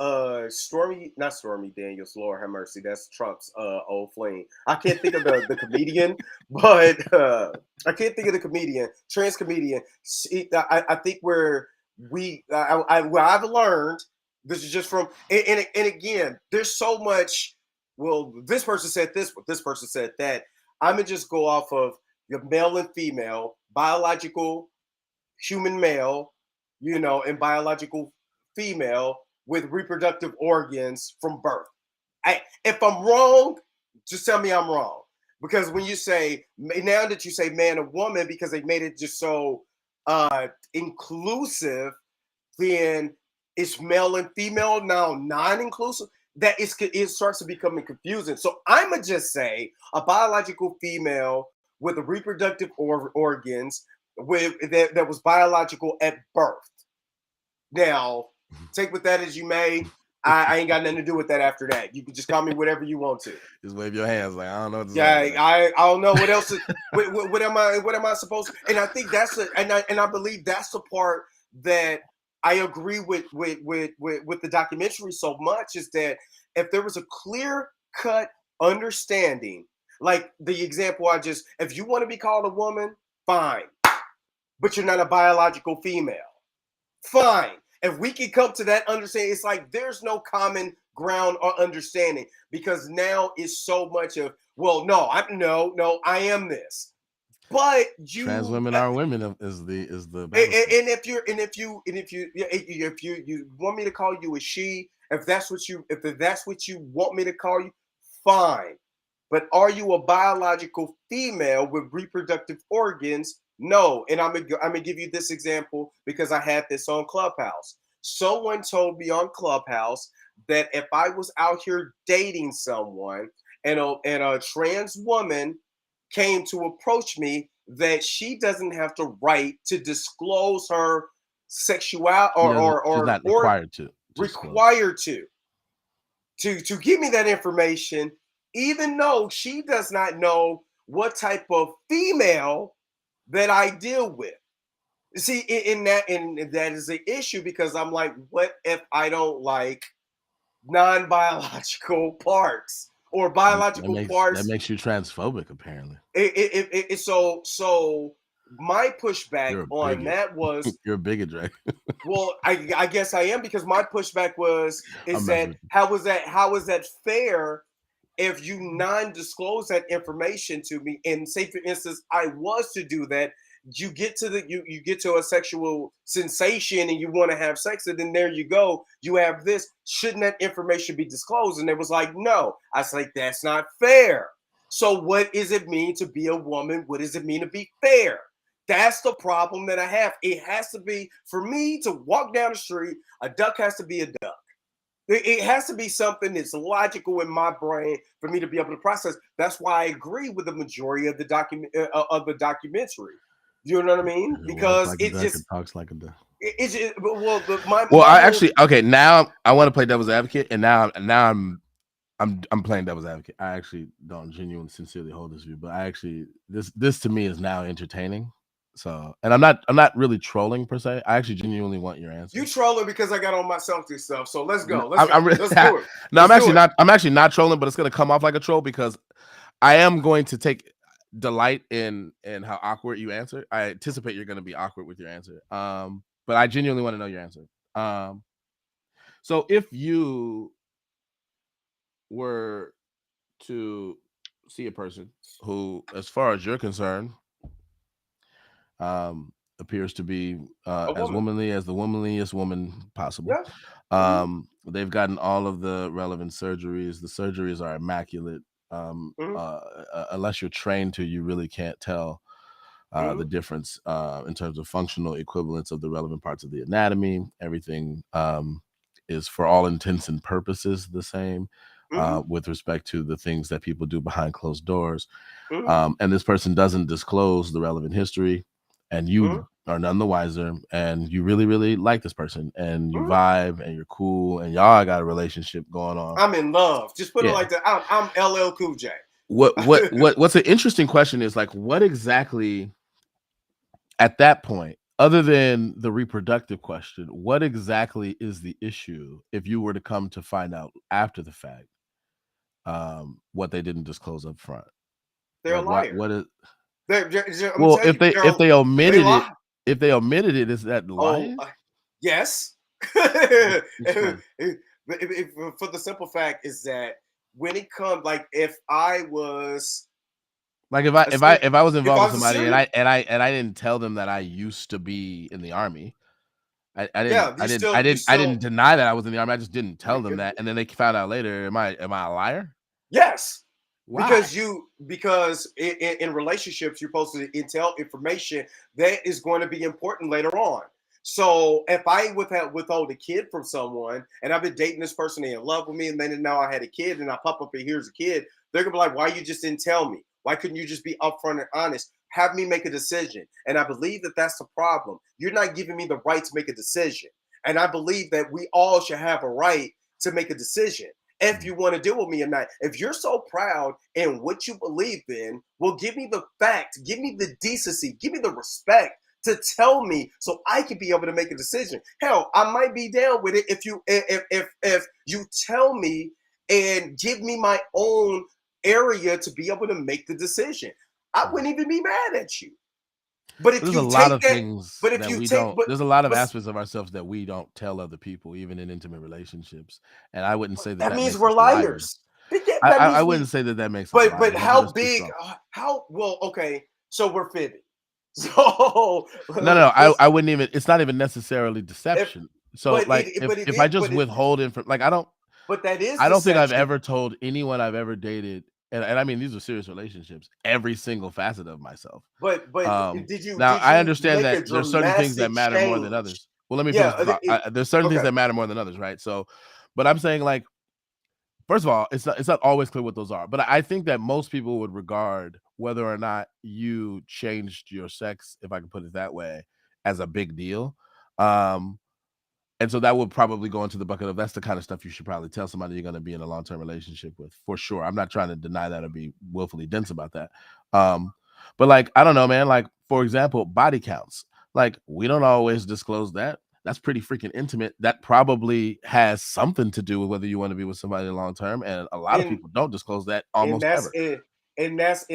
Stormy, not Stormy Daniels. Lord have mercy, that's Trump's old flame. I can't think of the comedian, but I can't think of the comedian, trans comedian. I think where where I've learned, this is just from and again, there's so much. Well, this person said this, but this person said that. I'm gonna just go off of your male and female, biological human male, and biological female with reproductive organs from birth. If I'm wrong, just tell me I'm wrong. Because when you say, now that you say man or woman, because they made it just so inclusive, then it's male and female now non-inclusive. It starts to becoming confusing. So I'ma just say a biological female with the reproductive organs that was biological at birth. Now, take with that as you may. I ain't got nothing to do with that after that. You can just call me whatever you want to. just wave your hands like I don't know what to say, Yeah, man. I don't know what else. What am I supposed to? And I think and I believe that's the part that I agree with the documentary so much is that if there was a clear cut understanding, like the example if you want to be called a woman, fine, but you're not a biological female. Fine. If we can come to that understanding, it's like there's no common ground or understanding because now it's so much of, well, no, no, I am this. But Trans you women are women is the battlefield. and if you want me to call you a she, if that's what you want me to call you, fine. But are you a biological female with reproductive organs? No. And I'm gonna give you this example because I had this on Clubhouse. Someone told me on Clubhouse that if I was out here dating someone and a trans woman came to approach me, that she doesn't have the right to disclose her sexuality She's not or required to disclose. required to give me that information, even though she does not know what type of female that I deal with. See, in that is the issue because I'm like, what if I don't like non-biological parts or That biological makes that parts? makes you transphobic, apparently. So my pushback You're a on bigot. that was, You're a bigot, Dre. well, I guess I am, because my pushback I'm is messing that with you. how is that fair if you non-disclose that information to me, and say for instance I was to do that, you get to a sexual sensation and you want to have sex, and then there you go, you have this, shouldn't that information be disclosed? And it was like, no. I was like, that's not fair. So what does it mean to be a woman? What does it mean to be fair? That's the problem that I have. It has to be, for me to walk down the street, a duck has to be a duck. It has to be something that's logical in my brain for me to be able to process. That's why I agree with the majority of the documentary. You know what I mean? It walks Because like a it's duck and just talks like a duck. it's just, well, my Well, my I whole actually okay. Now I want to play devil's advocate, and now I'm playing devil's advocate. I actually don't genuinely, sincerely hold this view, but I actually this to me is now entertaining. So, and I'm not really trolling per se. I actually genuinely want your answer. you trolling because I got on my Celtic stuff. So let's No, go. Let's I'm, go. I'm really, Let's do it. no, Let's do it. I'm actually not trolling, but it's gonna come off like a troll because I am going to take delight in how awkward you answer. I anticipate you're gonna be awkward with your answer. But I genuinely want to know your answer. Um, so if you were to see a person who, as far as you're concerned, appears to be A as woman. womanly as the womanliest woman possible. Yeah. Mm-hmm. They've gotten all of the relevant surgeries. The surgeries are immaculate. Mm-hmm. Unless you're trained to, you really can't tell the Mm-hmm. difference in terms of functional equivalence of the relevant parts of the anatomy. Everything is, for all intents and purposes, the same Mm-hmm. with respect to the things that people do behind closed doors. Mm-hmm. And this person doesn't disclose the relevant history, and you Mm-hmm. are none the wiser, and you really, really like this person, and you Mm-hmm. vibe, and you're cool, and y'all got a relationship going on. I'm in love. Just put it Yeah. like that. I'm LL Cool J. What's an interesting question is, like, what exactly at that point, other than the reproductive question, what exactly is the issue if you were to come to find out after the fact what they didn't disclose up front? They're a Like, liar. what is I'm well, telling you, if they they omitted it, lie. is that Oh, lying? yes. Explain. For the simple fact is that when it comes, like, if I was Like, a serial, if I was if involved I with was a somebody serial, and I didn't tell them that I used to be in the army, yeah, you I still, didn't deny that I was in the army. I just didn't tell them that, and then they found out later. Am I a liar? yes, Why? because in relationships you're supposed to intel information that is going to be important later on. So if I withhold a kid from someone, and I've been dating this person, they in love with me, and then now I had a kid, and I pop up and here's a kid, they're gonna be like, why you just didn't tell me? Why couldn't you just be upfront and honest? Have me make a decision. And I believe that that's the problem. You're not giving me the right to make a decision. And I believe that we all should have a right to make a decision if you want to deal with me or not. If you're so proud in what you believe in, well, give me the fact, give me the decency, give me the respect to tell me so I can be able to make a decision. Hell, I might be down with it if you tell me and give me my own area to be able to make the decision. I wouldn't even be mad at you. But if There's a you lot take of that, things but if that you we take, don't. There's a lot of but aspects of ourselves that we don't tell other people, even in intimate relationships. And I wouldn't say that that that means makes we're us liars. liars. That I means wouldn't we. say that that makes us But liars. I think how that's too big? strong. How well? Okay, so we're fibbing. So No, let's I wouldn't even. It's not even necessarily if deception. So, but like, it if I is just withhold info, like, but that is I don't think I've deception. ever told anyone I've ever dated, and I mean these are serious relationships, every single facet of myself. But Now did I you understand make that a there's certain things that dramatic matter more than change? others. Well, let me finish Yeah. the thought. There's certain things Okay. that matter more than others, right? So, but I'm saying, like, first of all, it's not always clear what those are, but I think that most people would regard whether or not you changed your sex, if I can put it that way, as a big deal. Um, and so that would probably go into the bucket of that's the kind of stuff you should probably tell somebody you're going to be in a long-term relationship with, for sure. I'm not trying to deny that or be willfully dense about that. Um, but, like, I don't know, man. Like, for example, body counts. Like, we don't always disclose that. That's pretty freaking intimate. That probably has something to do with whether you want to be with somebody long term. And a lot of And people don't disclose that and almost that's ever. it. And that's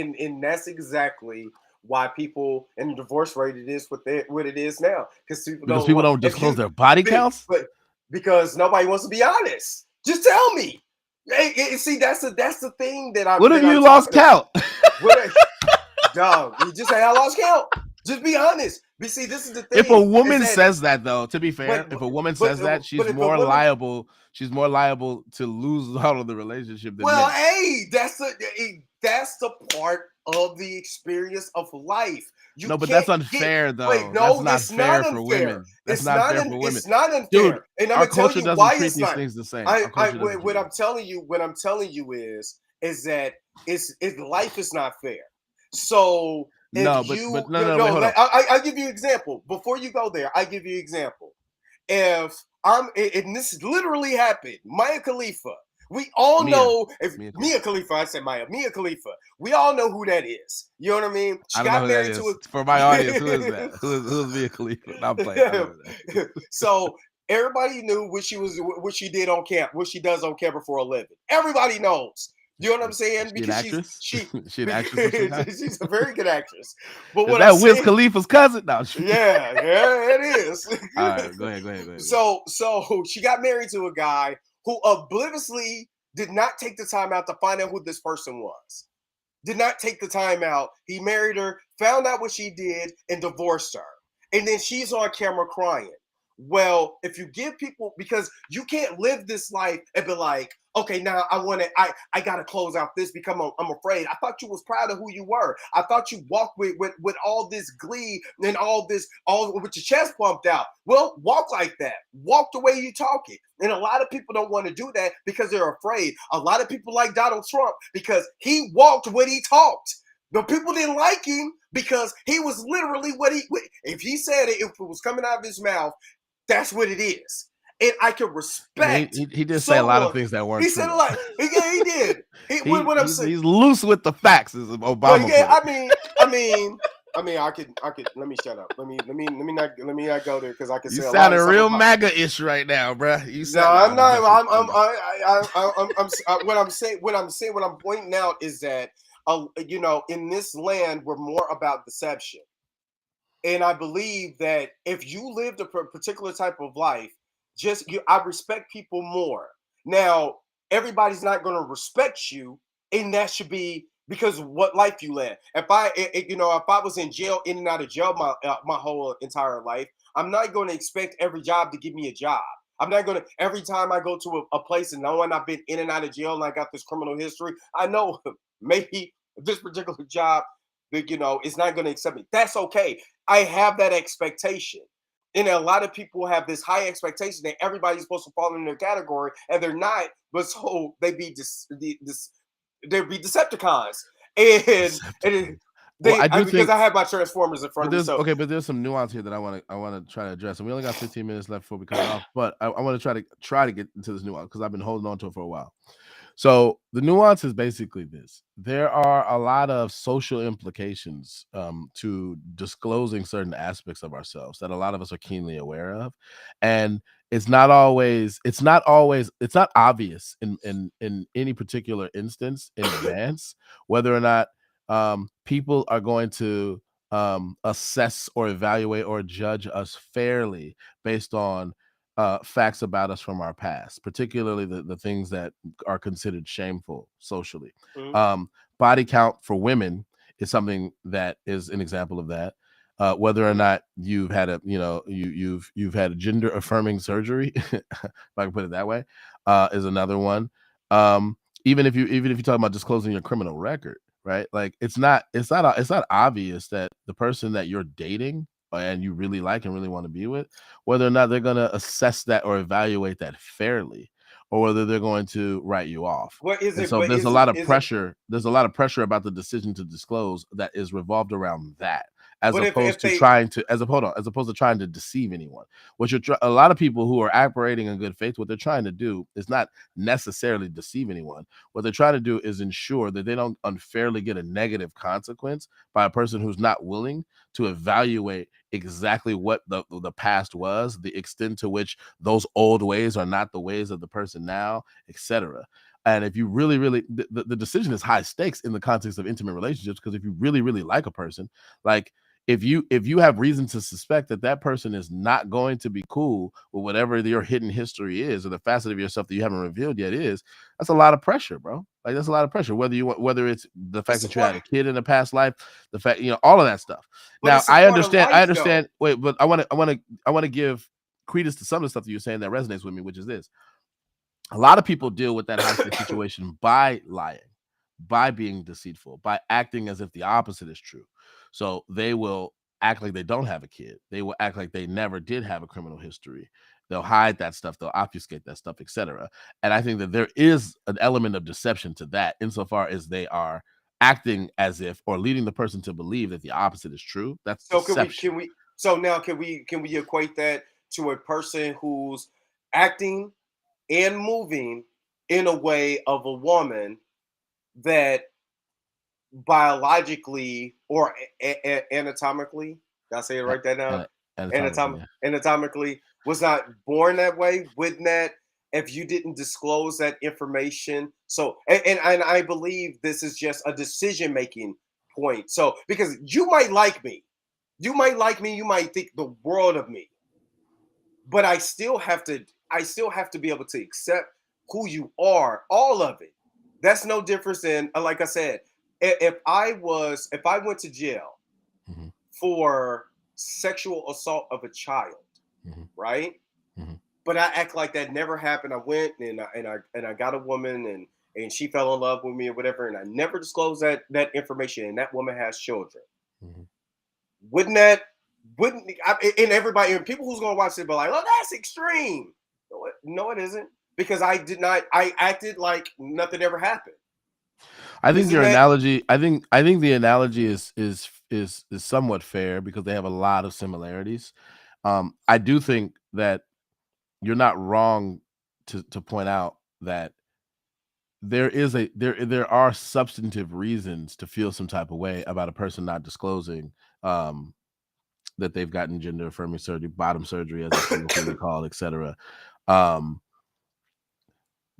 exactly why people in the divorce rate it is what it is now, because people Because don't people want, don't if disclose you their body counts. but because nobody wants to be honest. Just tell me. See, that's the thing that What if I'm you lost talking about. count? What dog, you just say I lost count. Just be honest. But see, this is the If a thing is woman that, says that, though, to be fair, but if a woman but says that, but she's if a more woman, liable. She's more liable to lose out of the relationship than well, men. hey, that's the part of the experience of life. You No, but can't that's get unfair, wait. though. That's No, not it's not fair for unfair. women. That's not fair for women, It's not dude. unfair, and I'm Our gonna tell culture you doesn't why treat it's these not. things the same. Our culture doesn't treat it. What I'm telling you is that life is not fair. So if No, but no, no, wait, no, hold on. I'll give you an example. Before you go there, I give you an example. If and this literally happened, Maya Khalifa. We all Mia, know if Mia Khalifa. Mia Khalifa, I said Mia Khalifa. We all know who that is. You know what I mean? I She don't know got who that married to is. For my audience, who is that? Who's Mia Khalifa? No, I'm playing. I know who that is. So everybody knew what she did on camp, what she does on camera for a living. Everybody knows. You know what I'm Is saying? she an Because actress? she She an actress of some kind? she's a very good actress. But Is what I'm that Wiz saying, Khalifa's cousin? No. yeah, it is. All right, go ahead, go ahead, go ahead. So she got married to a guy who obliviously did not take the time out to find out who this person was. Did not take the time out. He married her, found out what she did, and divorced her. And then she's on camera crying. Well, if you give people, because you can't live this life and be like, okay, now I gotta close out this because I'm afraid. I thought you was proud of who you were. I thought you walked with all this glee and all with your chest pumped out. Well, walk like that. Walk the way you talk it. And a lot of people don't want to do that because they're afraid. A lot of people like Donald Trump because he walked what he talked. The people didn't like him because he was literally if he said it, if it was coming out of his mouth, that's what it is. And I can I mean, respect he did say a lot of someone. things that weren't He said true, a though. lot. Yeah, he did. What I'm saying. He's loose with the facts, as Well, Obama yeah, put it. I could. Let me shut up. Let me not go there because I can You say a lot of sounding stuff real about. MAGA-ish right now, bruh. You No, said, nah, I'm I'm not. messing with you. What I'm saying. What I'm pointing out is that, in this land, we're more about deception. And I believe that if you lived a particular type of life, I respect people more. Now, everybody's not going to respect you, and that should be because of what life you led. If I was in jail, in and out of jail my whole entire life, I'm not going to expect every job to give me a job. I'm not going to every time I go to a place and knowing I've been in and out of jail and I got this criminal history, I know maybe this particular job that is not going to accept me. That's okay. I have that expectation. And a lot of people have this high expectation that everybody's supposed to fall in their category, and they're not. But so they be Decepticons, and Decepticons. Well, I do because think, I have my Transformers in front but of me. there's So okay, but there's some nuance here that I want to try to address, and we only got 15 minutes left before we cut it off. But I want to try to get into this nuance because I've been holding on to it for a while. So the nuance is basically this: there are a lot of social implications to disclosing certain aspects of ourselves that a lot of us are keenly aware of, and it's not obvious in any particular instance in advance whether or not people are going to assess or evaluate or judge us fairly based on facts about us from our past, particularly the things that are considered shameful socially. mhm. Um, Body count for women is something that is an example of that. Whether or not you've had you've had a gender affirming surgery, if I can put it that way, is another one. Even if you talk about disclosing your criminal record, right? Like it's not obvious that the person that you're dating and you really like and really want to be with, whether or not they're going to assess that or evaluate that fairly, or whether they're going to write you off. What is And it? so But there's a is it? lot of Is it? pressure. There's a lot of pressure about the decision to disclose that is revolved around that, as But opposed if to they trying to, as opposed to trying to deceive anyone. A lot of people who are operating in good faith, what they're trying to do is not necessarily deceive anyone. What they're trying to do is ensure that they don't unfairly get a negative consequence by a person who's not willing to evaluate exactly what the past was, the extent to which those old ways are not the ways of the person now, etc. And if you really, really, the decision is high stakes in the context of intimate relationships, because if you really, really like a person, like if you have reason to suspect that that person is not going to be cool with whatever your hidden history is, or the facet of yourself that you haven't revealed yet is, that's a lot of pressure, bro. Like that's a lot of pressure. Whether it's the fact It's a that you had part, a kid in a past life, the fact, all of that stuff. but Now it's a I part of understand. I life, understand. though. Wait, but I want to give credence to some of the stuff that you're saying that resonates with me, which is this: a lot of people deal with that high stakes situation by lying, by being deceitful, by acting as if the opposite is true. So they will act like they don't have a kid. They will act like they never did have a criminal history. They'll hide that stuff. They'll obfuscate that stuff, etc. And I think that there is an element of deception to that, insofar as they are acting as if, or leading the person to believe that the opposite is true. That's So deception. so now can we equate that to a person who's acting and moving in a way of a woman that biologically or anatomically, did I say it A- right there now? a- Anatomically, yeah. Anatomically was not born that way? Wouldn't that, if you didn't disclose that information? So, and I believe this is just a decision making point. So, because you might like me, you might think the world of me, but I still have to be able to accept who you are, all of it. That's no difference than, like I said, if I went to jail Hmm. for sexual assault of a child, Hmm. right? Hmm. But I act like that never happened. I went and I got a woman, and she fell in love with me or whatever, and I never disclosed that information, and that woman has children. Hmm. Wouldn't that wouldn't and everybody and people who's gonna watch it be like, oh, that's extreme. No, it isn't, because I did not. I acted like nothing ever happened. I think Isn't your that? analogy. I think the analogy is somewhat fair, because they have a lot of similarities. I do think that you're not wrong to point out that there are substantive reasons to feel some type of way about a person not disclosing, um, that they've gotten gender affirming surgery, bottom surgery, as it's colloquially called, etc. Um,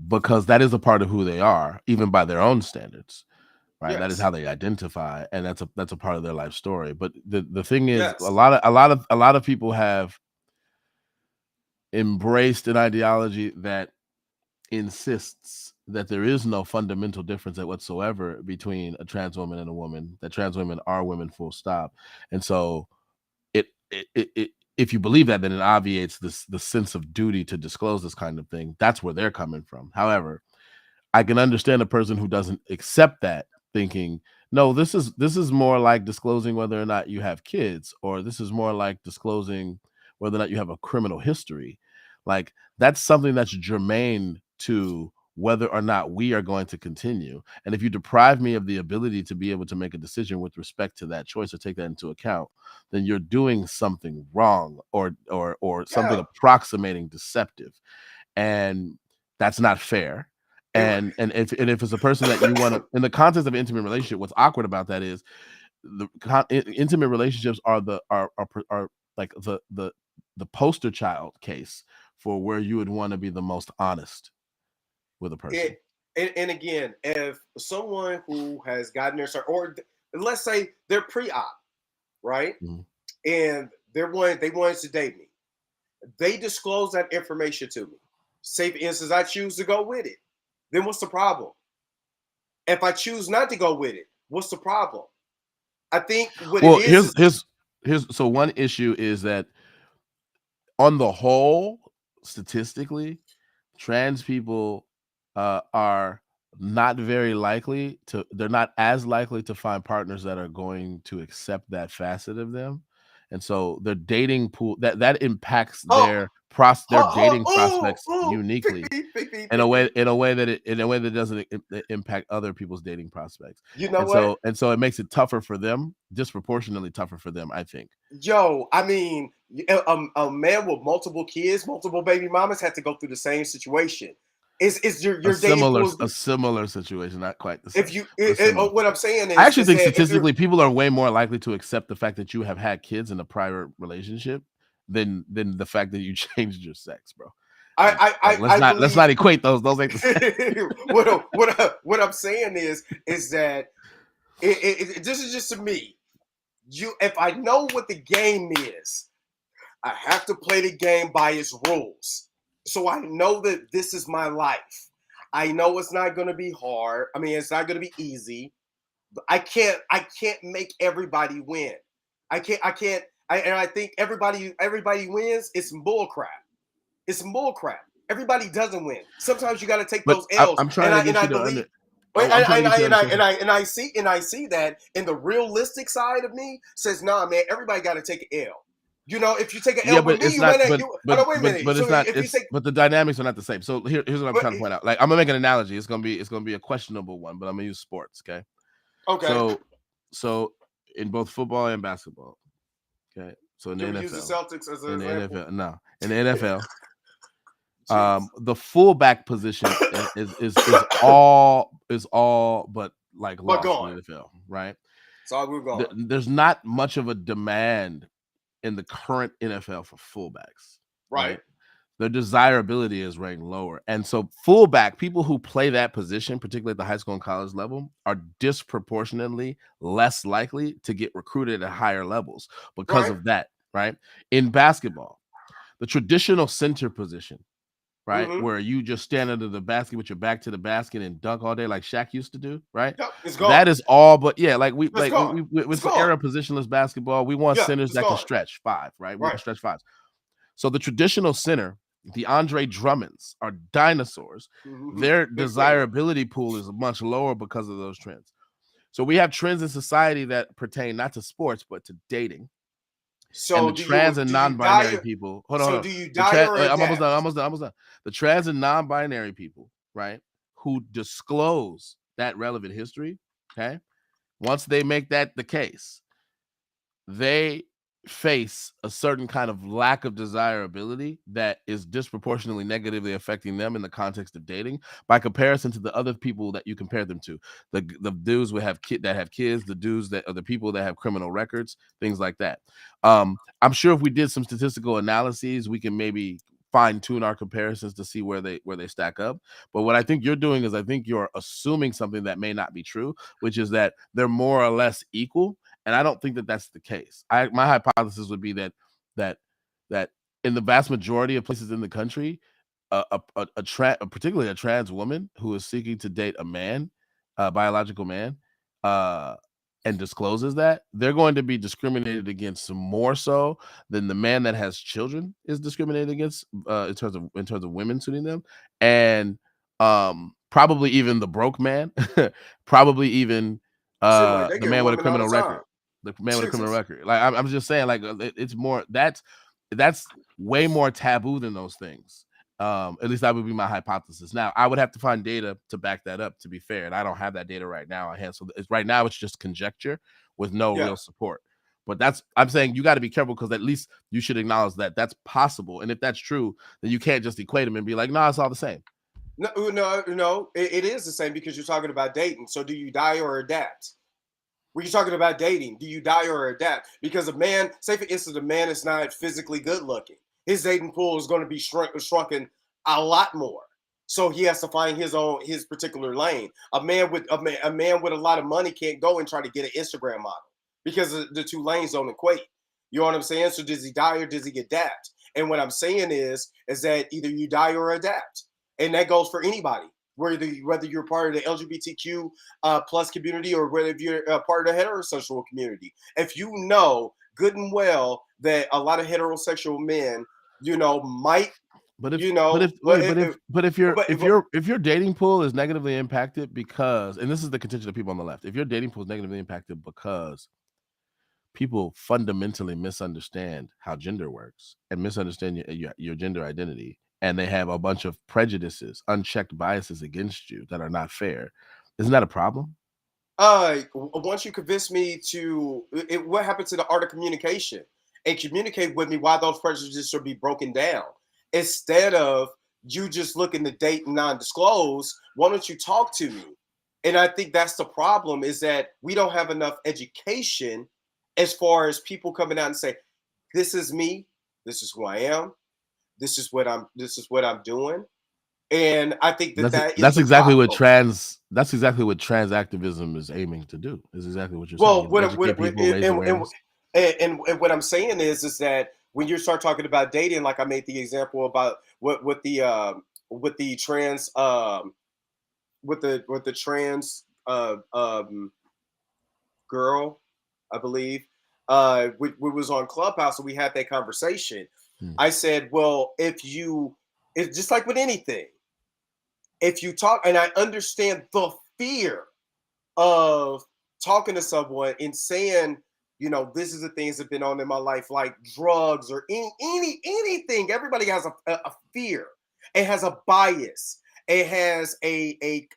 because that is a part of who they are, even by their own standards, right? That is Yes, how they identify, and that's a part of their life story. But the thing is, a yes. lot of a lot of a lot of people have embraced an ideology that insists that there is no fundamental difference whatsoever between a trans woman and a woman, that trans women are women, full stop. And so if you believe that, then it obviates the sense of duty to disclose this kind of thing. That's where they're coming from. However, I can understand a person who doesn't accept that, thinking, no, this is more like disclosing whether or not you have kids, or this is more like disclosing whether or not you have a criminal history. Like, that's something that's germane to whether or not we are going to continue. And if you deprive me of the ability to be able to make a decision with respect to that choice, or take that into account, then you're doing something wrong, or something Yeah. approximating deceptive. And that's not fair. It, And if it's a person that you want to, in the context of an intimate relationship, what's awkward about that is intimate relationships are like the poster child case for where you would want to be the most honest with a person. it, and again, if someone who has gotten their start, or let's say they're pre-op, right, Mhm. and they wanted to date me, they disclose that information to me. Say, for instance, I choose to go with it. Then what's the problem? If I choose not to go with it, what's the problem? I think what it Well, is. so one issue is that, on the whole, statistically, trans people are not very likely to they're not as likely to find partners that are going to accept that facet of them. And so their dating pool, that impacts Oh, their dating oh, prospects oh, pick uniquely, me, pick me, in a pick way me. that doesn't impact other people's dating prospects. You know And what? so it makes it tougher for them, disproportionately tougher for them, I think. Yo, I mean, a man with multiple kids, multiple baby mamas had to go through the same situation. Is A your dating similar pool? a similar situation, not quite the If same, you, but a similar what I'm situation. saying I actually is think that if you're, statistically, people are way more likely to accept the fact that you have had kids in a prior relationship than the fact that you changed your sex, bro. I let's believe not equate those. Those ain't the same. what I'm saying is that this is just to me. If I know what the game is, I have to play the game by its rules. So I know that this is my life. I know it's not going to be hard. I mean, it's not going to be easy. I can't make everybody win. And I think everybody wins. It's bull crap. It's bull crap. Everybody doesn't win. Sometimes you got to take But those L's. I'm trying to get I you to believe. I'm trying to get you to understand. And I see that in the realistic side of me says, nah, man, everybody got to take an L. You know, if you take an Yeah, L with but me, it's you not. might not. Oh, no, wait a minute. But So it's not. if you It's take, but the dynamics are not the same. So here's what I'm trying to point out. Like I'm gonna make an analogy. It's gonna be a questionable one, but I'm gonna use sports. Okay. okay, So in both football and basketball. Okay. So in the can we use the NFL, Celtics as an in the example? NFL, no, in the NFL, Jeez. the fullback position is all but like But lost in gone. the NFL, right? So we're gone. There's not much of a demand in the current NFL for fullbacks, Right. right? Their desirability is ranked lower. And so fullback, people who play that position, particularly at the high school and college level, are disproportionately less likely to get recruited at higher levels because Right. of that, right? In basketball, the traditional center position, right, Mm-hmm. where you just stand under the basket with your back to the basket and dunk all day like Shaq used to do, right? Yep. It's That gone. is all, but yeah, like we It's like gone. It's with the gone. era of positionless basketball, we want Yeah. centers It's that can gone. stretch five, right? We want Right. to stretch fives. So the traditional center, the Andre Drummonds, are dinosaurs. Mm-hmm. Their Big player. desirability pool is much lower because of those trends. So we have trends in society that pertain not to sports but to dating. And So the trans and do you die? non-binary people, hold So on. do you The die trans, or I'm almost done, adapt? almost done. The trans and non-binary people, right, who disclose that relevant history, okay, once they make that the case, they face a certain kind of lack of desirability that is disproportionately negatively affecting them in the context of dating by comparison to the other people that you compare them to. The dudes that have kids, the dudes that are the people that have criminal records, things like that. I'm sure if we did some statistical analyses, we can maybe fine tune our comparisons to see where they stack up. But what I think you're doing is I think you're assuming something that may not be true, which is that they're more or less equal. And I don't think that that's the case. My hypothesis would be that that in the vast majority of places in the country, particularly a trans woman who is seeking to date a man, a biological man, and discloses that, they're going to be discriminated against more so than the man that has children is discriminated against in terms of women suiting them, and probably even the broke man, probably even Seem like they the get man with a women all the criminal time. record. The man with a criminal Jesus. record. Like I'm just saying, like it's more that's way more taboo than those things. At least that would be my hypothesis. Now, I would have to find data to back that up, to be fair, and I don't have that data right now on hand. So right now, it's just conjecture with no Yeah. real support. But I'm saying you got to be careful because at least you should acknowledge that that's possible. And if that's true, then you can't just equate them and be like, no, it's all the same. No. It is the same because you're talking about dating. So do you die or adapt? When you're talking about dating, do you die or adapt? Because a man, say for instance, a man is not physically good looking. His dating pool is going to be shrunken a lot more. So he has to find his particular lane. A man with a lot of money can't go and try to get an Instagram model because the two lanes don't equate. You know what I'm saying? So does he die or does he adapt? And what I'm saying is that either you die or adapt, and that goes for anybody whether you're part of the LGBTQ plus community or whether you're part of the heterosexual community. If you know good and well that a lot of heterosexual men, might, But if you but know, if wait, but but if your dating pool is negatively impacted because, and this is the contention of people on the left, if your dating pool is negatively impacted because people fundamentally misunderstand how gender works and misunderstand your gender identity, and they have a bunch of prejudices, unchecked biases against you that are not fair, isn't that a problem? once you convince me what happened to the art of communication and communicate with me why those prejudices should be broken down instead of you just looking to date and non-disclose. Why don't you talk to me? And I think that's the problem, is that we don't have enough education as far as people coming out and say, this is me, this is who I am, this is what I'm doing. And I think that That's that is that's the exactly what problem. trans activism is aiming to do. Is exactly what you're saying. Well, Is educate people, raise awareness. and what I'm saying is that when you start talking about dating, like I made the example about what with the trans with the trans girl, I believe, we was on Clubhouse and we had that conversation. Hmm. I said, well, it's just like with anything, if you talk, and I understand the fear of talking to someone and saying, this is the things that have been on in my life, like drugs or anything. Everybody has a fear. It has a bias. It has a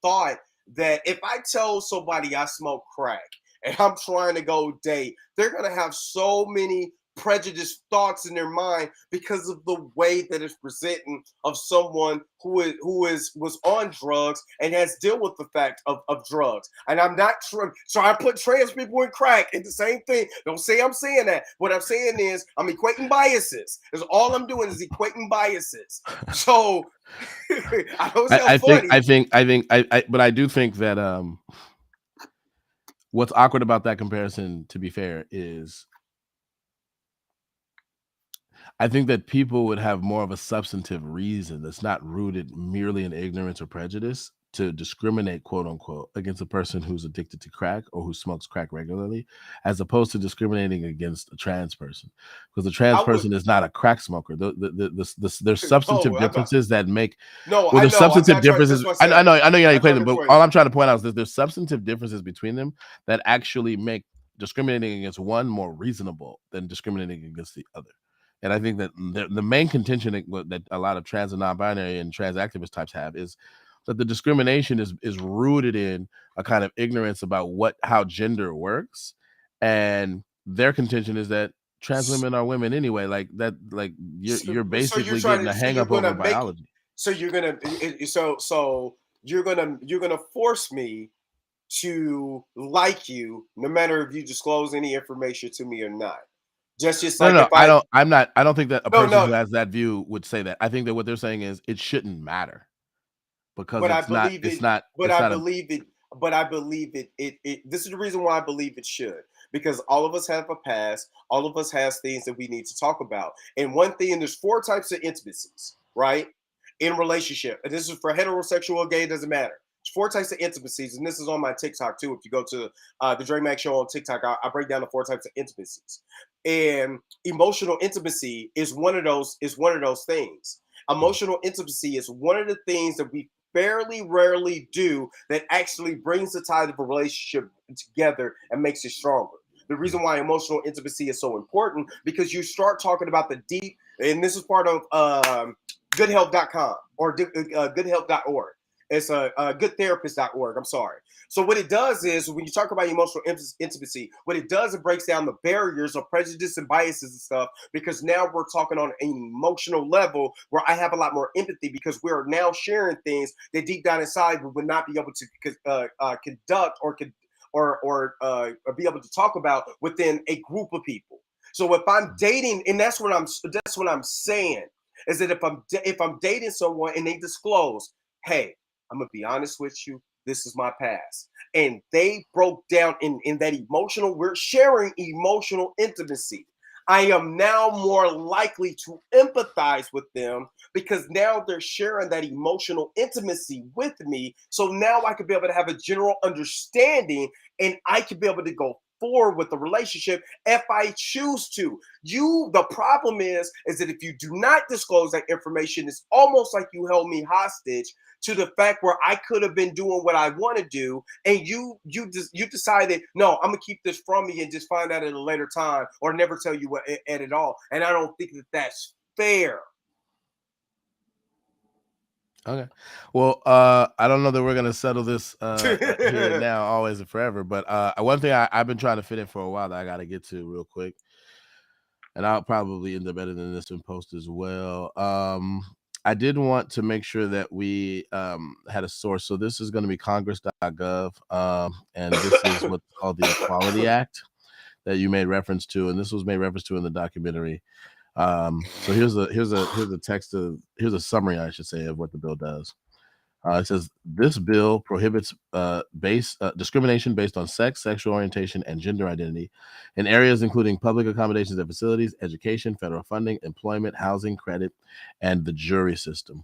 thought that if I tell somebody I smoke crack and I'm trying to go date, they're gonna have so many prejudiced thoughts in their mind because of the way that it's presenting of someone who is was on drugs and has dealt with the fact of drugs. And I'm not trying to put trans people in crack. It's the same thing. Don't say I'm saying that. What I'm saying is I'm equating biases. Is all I'm doing is equating biases. So I don't sound funny. But I do think that what's awkward about that comparison, to be fair, is I think that people would have more of a substantive reason that's not rooted merely in ignorance or prejudice to discriminate, quote unquote, against a person who's addicted to crack or who smokes crack regularly, as opposed to discriminating against a trans person, because the trans I would person is not a crack smoker. There's substantive no, I'm not. differences that make No, well, I there's know. I'm substantive not trying. differences. That's what I said. I know you're not I'm trying equating to them, but explain. all I'm trying to point out is that there's substantive differences between them that actually make discriminating against one more reasonable than discriminating against the other. And I think that the main contention that a lot of trans and non-binary and trans activist types have is that the discrimination is rooted in a kind of ignorance about how gender works, and their contention is that trans women are women anyway. Like that, like you're So you're basically trying getting to. a So hang you're up gonna over make. biology. So you're gonna. So you're gonna force me to like you, no matter if you disclose any information to me or not. Just No, like no, no. if I. I don't think that a No, person who no. has that view would say that. I think that what they're saying is it shouldn't matter because But I it's not. believe It's it. not. But It's I not a. believe it. But I believe it. This is the reason why I believe it should. Because all of us have a past. All of us has things that we need to talk about. And one thing, there's four types of intimacies, right? In relationship. And this is for heterosexual, gay, doesn't matter. There's four types of intimacies, and this is on my TikTok too. If you go to the Dre Mac Show on TikTok, I break down the four types of intimacies. And emotional intimacy is one of those. Is one of those things. Emotional intimacy is one of the things that we fairly rarely do that actually brings the tide of a relationship together and makes it stronger. The reason why emotional intimacy is so important because you start talking about the deep, and this is part of goodhealth.com or goodhealth.org. It's goodtherapist.org. I'm sorry. So what it does is when you talk about emotional intimacy, what it does, it breaks down the barriers of prejudice and biases and stuff, because now we're talking on an emotional level where I have a lot more empathy because we're now sharing things that deep down inside we would not be able to conduct or be able to talk about within a group of people. So if I'm dating, and that's what I'm saying, is that if I'm dating someone and they disclose, hey, I'm gonna be honest with you, this is my past, and they broke down in that emotional, we're sharing emotional intimacy. I am now more likely to empathize with them because now they're sharing that emotional intimacy with me. So now I could be able to have a general understanding and I could be able to go forward with the relationship if I choose to. The problem is that if you do not disclose that information, it's almost like you held me hostage to the fact where I could have been doing what I want to do, and you decided, no, I'm gonna keep this from me and just find out at a later time or never tell you what at all. And I don't think that that's fair. Okay. Well, I don't know that we're gonna settle this here and now, always and forever. But one thing I've been trying to fit in for a while that I got to get to real quick, and I'll probably end up editing this in post as well. I did want to make sure that we had a source. So this is going to be congress.gov, and this is what's called the Equality Act that you made reference to, and this was made reference to in the documentary. So here's a summary, I should say, of what the bill does. It says this bill prohibits discrimination based on sex, sexual orientation, and gender identity in areas including public accommodations and facilities, education, federal funding, employment, housing, credit, and the jury system.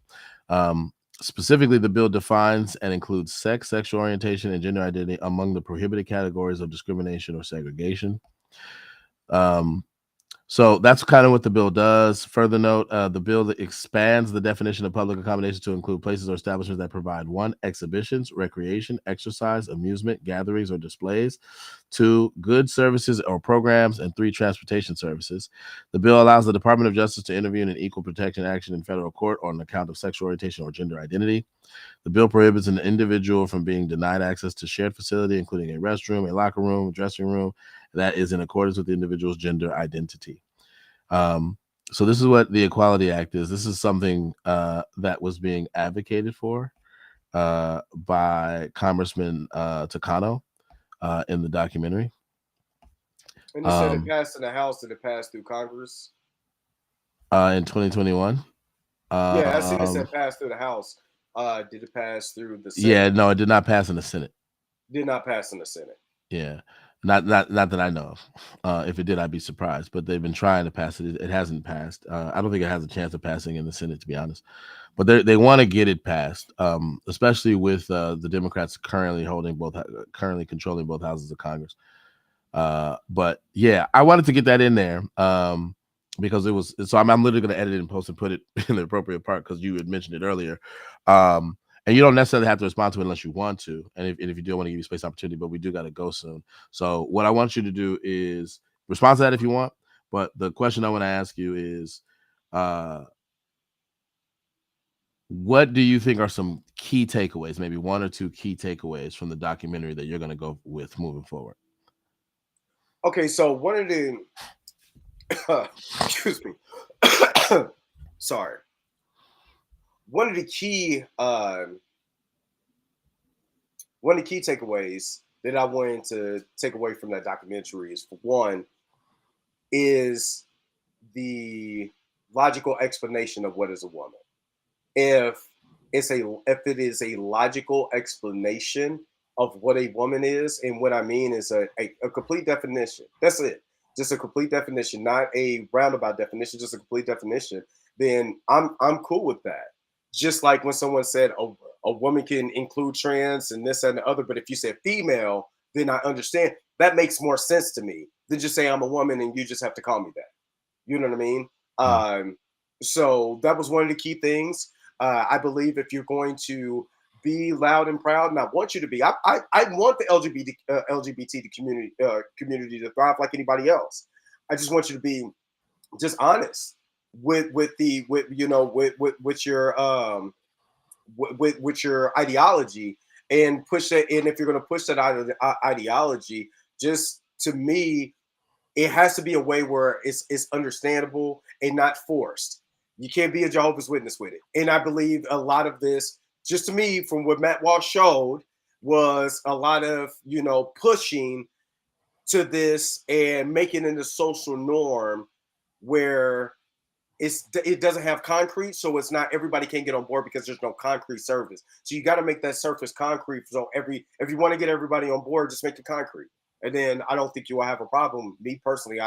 Specifically, the bill defines and includes sex, sexual orientation, and gender identity among the prohibited categories of discrimination or segregation. So that's kind of what the bill does. Further note, the bill that expands the definition of public accommodation to include places or establishments that provide 1, exhibitions, recreation, exercise, amusement, gatherings, or displays; 2, goods, services, or programs; and 3, transportation services. The bill allows the Department of Justice to intervene in equal protection action in federal court on account of sexual orientation or gender identity. The bill prohibits an individual from being denied access to shared facility, including a restroom, a locker room, dressing room, that is in accordance with the individual's gender identity. So this is what the Equality Act is. This is something that was being advocated for by Congressman Takano in the documentary. And it said it passed in the House. Did it pass through Congress? In 2021. Yeah, I seen it said pass through the House. Did it pass through the Senate? Yeah, no, it did not pass in the Senate. Did not pass in the Senate. Yeah, not that I know of. If it did, I'd be surprised. But they've been trying to pass it. It hasn't passed. I don't think it has a chance of passing in the Senate, to be honest. But they want to get it passed, especially with the Democrats currently controlling both houses of Congress. But yeah, I wanted to get that in there because it was. So I'm literally going to edit it and post and put it in the appropriate part because you had mentioned it earlier. And you don't necessarily have to respond to it unless you want to. And if you do, I want to give you space opportunity, but we do got to go soon. So what I want you to do is respond to that if you want. But the question I want to ask you is, what do you think are some key takeaways, maybe 1 or 2 key takeaways from the documentary that you're going to go with moving forward? Okay, so one of the excuse me. Sorry. One of the key takeaways that I wanted to take away from that documentary is, for one, is the logical explanation of what is a woman. If it is a logical explanation of what a woman is, and what I mean is a complete definition. That's it. Just a complete definition, not a roundabout definition, just a complete definition, then I'm cool with that. Just like when someone said a woman can include trans and this and the other, but if you said female, then I understand. That makes more sense to me than just say I'm a woman and you just have to call me that. You know what I mean? So that was one of the key things. I believe if you're going to be loud and proud, and I want you to be, I want the LGBT community to thrive like anybody else. I just want you to be just honest with your ideology, and push that. And if you're going to push that ideology, just, to me, it has to be a way where it's understandable and not forced. You can't be a Jehovah's Witness with it. And I believe a lot of this, just to me, from what Matt Walsh showed, was a lot of, pushing to this and making it a social norm where it doesn't have concrete, so it's not, everybody can't get on board because there's no concrete surface. So you got to make that surface concrete. So if you want to get everybody on board, just make it concrete, and then I don't think you will have a problem. Me personally,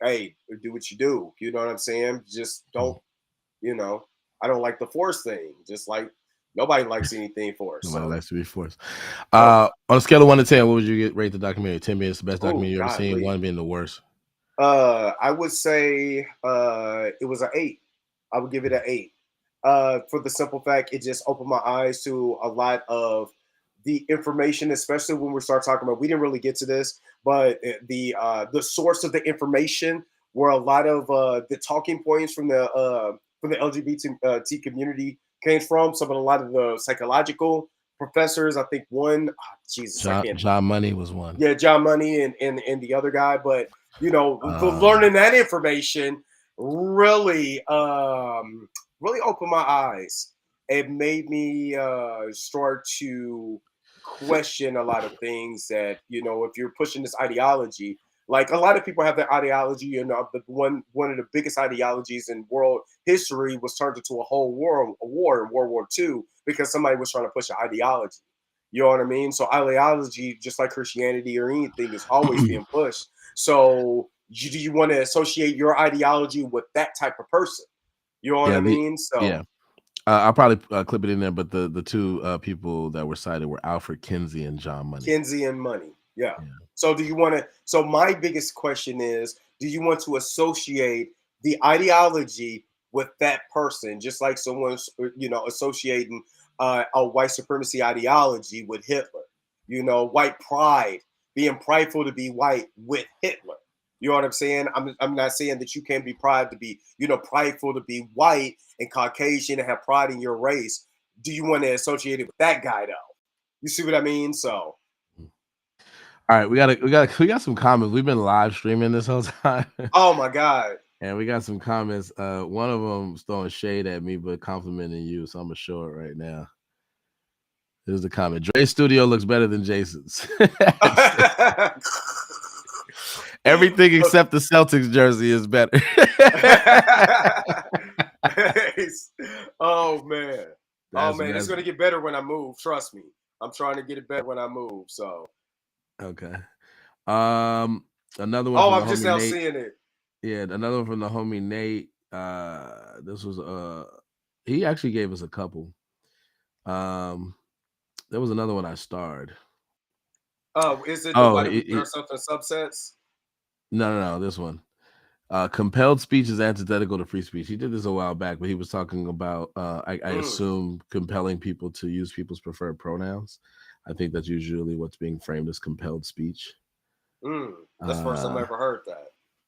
hey, do what you do. You know what I'm saying? Just don't, I don't like the force thing. Just like nobody likes anything forced. Nobody likes to be forced. On a scale of 1 to 10, what would you rate the documentary? 10 being the best documentary you ever seen, 1 being the worst. I would say it was an 8. I would give it an 8. For the simple fact, it just opened my eyes to a lot of the information, especially when we start talking about, we didn't really get to this, but the source of the information, where a lot of the talking points from the LGBT community came from. A lot of the psychological professors, I think one, John Money was one. Yeah, John Money and the other guy, but learning that information really opened my eyes. It made me start to question a lot of things that, if you're pushing this ideology, Like a lot of people have their ideology, and one of the biggest ideologies in world history was turned into a war in World War II because somebody was trying to push an ideology. You know what I mean? So ideology, just like Christianity or anything, is always being pushed. So do you want to associate your ideology with that type of person? You know what Yeah, I mean? So yeah. I'll probably clip it in there, but the two people that were cited were Alfred Kinsey and John Money. Kinsey and Money. Yeah. Yeah. So do you want to? So my biggest question is, do you want to associate the ideology with that person, just like someone's, associating a white supremacy ideology with Hitler? White pride, being prideful to be white with Hitler. You know what I'm saying? I'm not saying that you can't be proud to be, prideful to be white and Caucasian and have pride in your race. Do you want to associate it with that guy though? You see what I mean? So All right, we got some comments. We've been live streaming this whole time. oh my God. And we got some comments. One of them is throwing shade at me, but complimenting you. So I'm gonna show it right now. Here's the comment. Dre's studio looks better than Jason's. Everything except the Celtics jersey is better. Oh man. It's gonna get better when I move. Trust me. I'm trying to get it better when I move. So okay. Another one. Oh, I'm just now seeing it. Yeah, another one from the homie Nate. This was he actually gave us a couple. There was another one I starred. Oh, is it nobody or something subsets? No, this one. Compelled speech is antithetical to free speech. He did this a while back, but he was talking about I assume compelling people to use people's preferred pronouns. I think that's usually what's being framed as compelled speech. That's the first time I've ever heard that.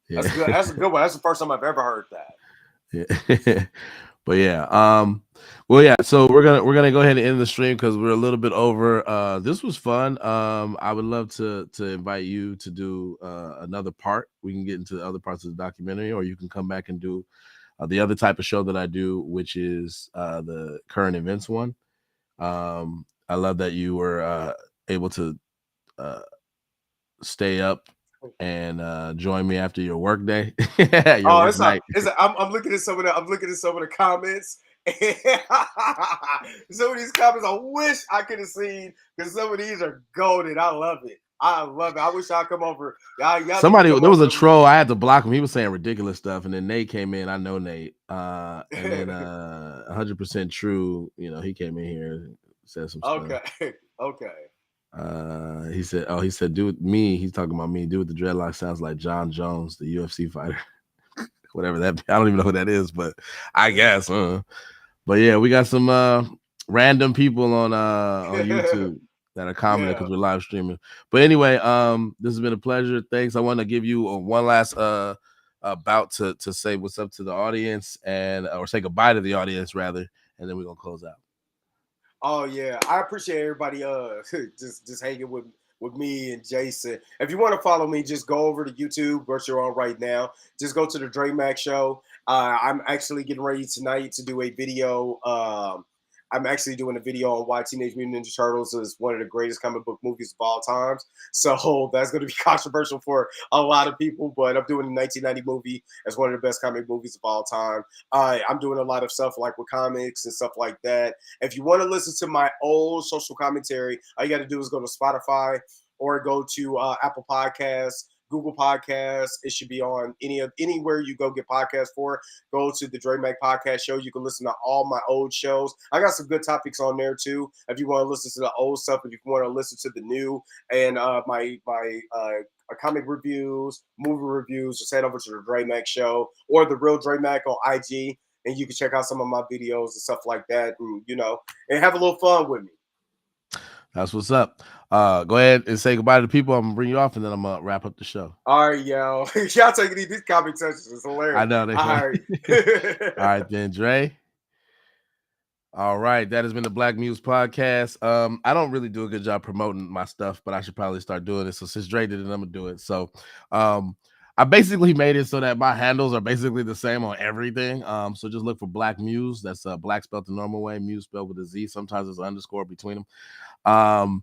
Yeah. That's a good one. That's the first time I've ever heard that. Yeah. But yeah, well, yeah. So we're gonna go ahead and end the stream because we're a little bit over. This was fun. I would love to invite you to do another part. We can get into the other parts of the documentary, or you can come back and do the other type of show that I do, which is the current events one. I love that you were able to stay up and join me after your work day. I'm looking at some of the comments. Some of these comments I wish I could have seen because some of these are golden. I love it. I wish I'd come over. There was a troll. I had to block him. He was saying ridiculous stuff, and then Nate came in. I know Nate, and then 100% true. He came in here and said some stuff. Okay. He said, dude, me. He's talking about me. Dude with the dreadlocks sounds like John Jones, the UFC fighter. Whatever that. I don't even know who that is, but I guess. But yeah, we got some random people on YouTube that are commenting because we're live streaming. But anyway, this has been a pleasure. Thanks. I want to give you one last bout to say what's up to the audience or say goodbye to the audience rather, and then we're gonna close out. Oh yeah, I appreciate everybody just hanging with me and Jason. If you want to follow me, just go over to YouTube, which you're on right now. Just go to the Dre Mac Show. I'm actually getting ready tonight to do a video. I'm actually doing a video on why Teenage Mutant Ninja Turtles is one of the greatest comic book movies of all times. So that's going to be controversial for a lot of people, but I'm doing a 1990 movie as one of the best comic movies of all time. I'm doing a lot of stuff like with comics and stuff like that. If you want to listen to my old social commentary, all you got to do is go to Spotify or go to Apple Podcasts, Google Podcasts. It should be on anywhere you go get podcasts for. Go to the Dre Mac Podcast Show. You can listen to all my old shows. I got some good topics on there too. If you want to listen to the old stuff, if you want to listen to the new and my comic reviews, movie reviews, just head over to the Dre Mac Show or the Real Dre Mac on IG, and you can check out some of my videos and stuff like that, and have a little fun with me. That's what's up. Go ahead and say goodbye to the people. I'm gonna bring you off, and then I'm gonna wrap up the show. All right, yo. Y'all taking these comic sessions is hilarious. I know. All right. All right, then, Dre. All right, that has been the Black Muze Podcast. I don't really do a good job promoting my stuff, but I should probably start doing it. So since Dre did it, I'm gonna do it. So I basically made it so that my handles are basically the same on everything. So just look for Black Muze. That's Black spelled the normal way, Muse spelled with a Z. Sometimes there's an underscore between them.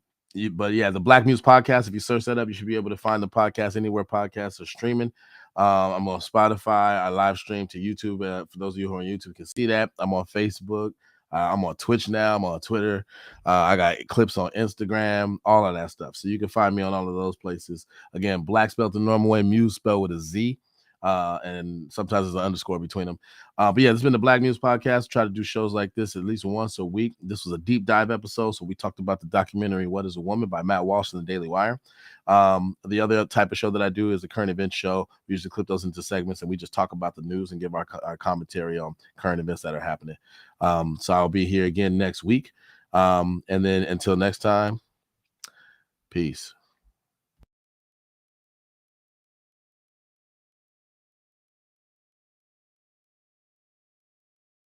But yeah, the Black Muze Podcast. If you search that up, you should be able to find the podcast anywhere podcasts are streaming. I'm on Spotify. I live stream to YouTube. For those of you who are on YouTube, can see that. I'm on Facebook. I'm on Twitch now. I'm on Twitter. I got clips on Instagram, all of that stuff. So you can find me on all of those places. Again, Black spelled the normal way, Muze spelled with a Z. And sometimes there's an underscore between them. But yeah, this has been the Black Muze Podcast. Try to do shows like this at least once a week. This was a deep dive episode. So we talked about the documentary What is a Woman by Matt Walsh in the Daily Wire. The other type of show that I do is a current event show. We usually clip those into segments and we just talk about the news and give our commentary on current events that are happening. So I'll be here again next week. And then until next time, peace.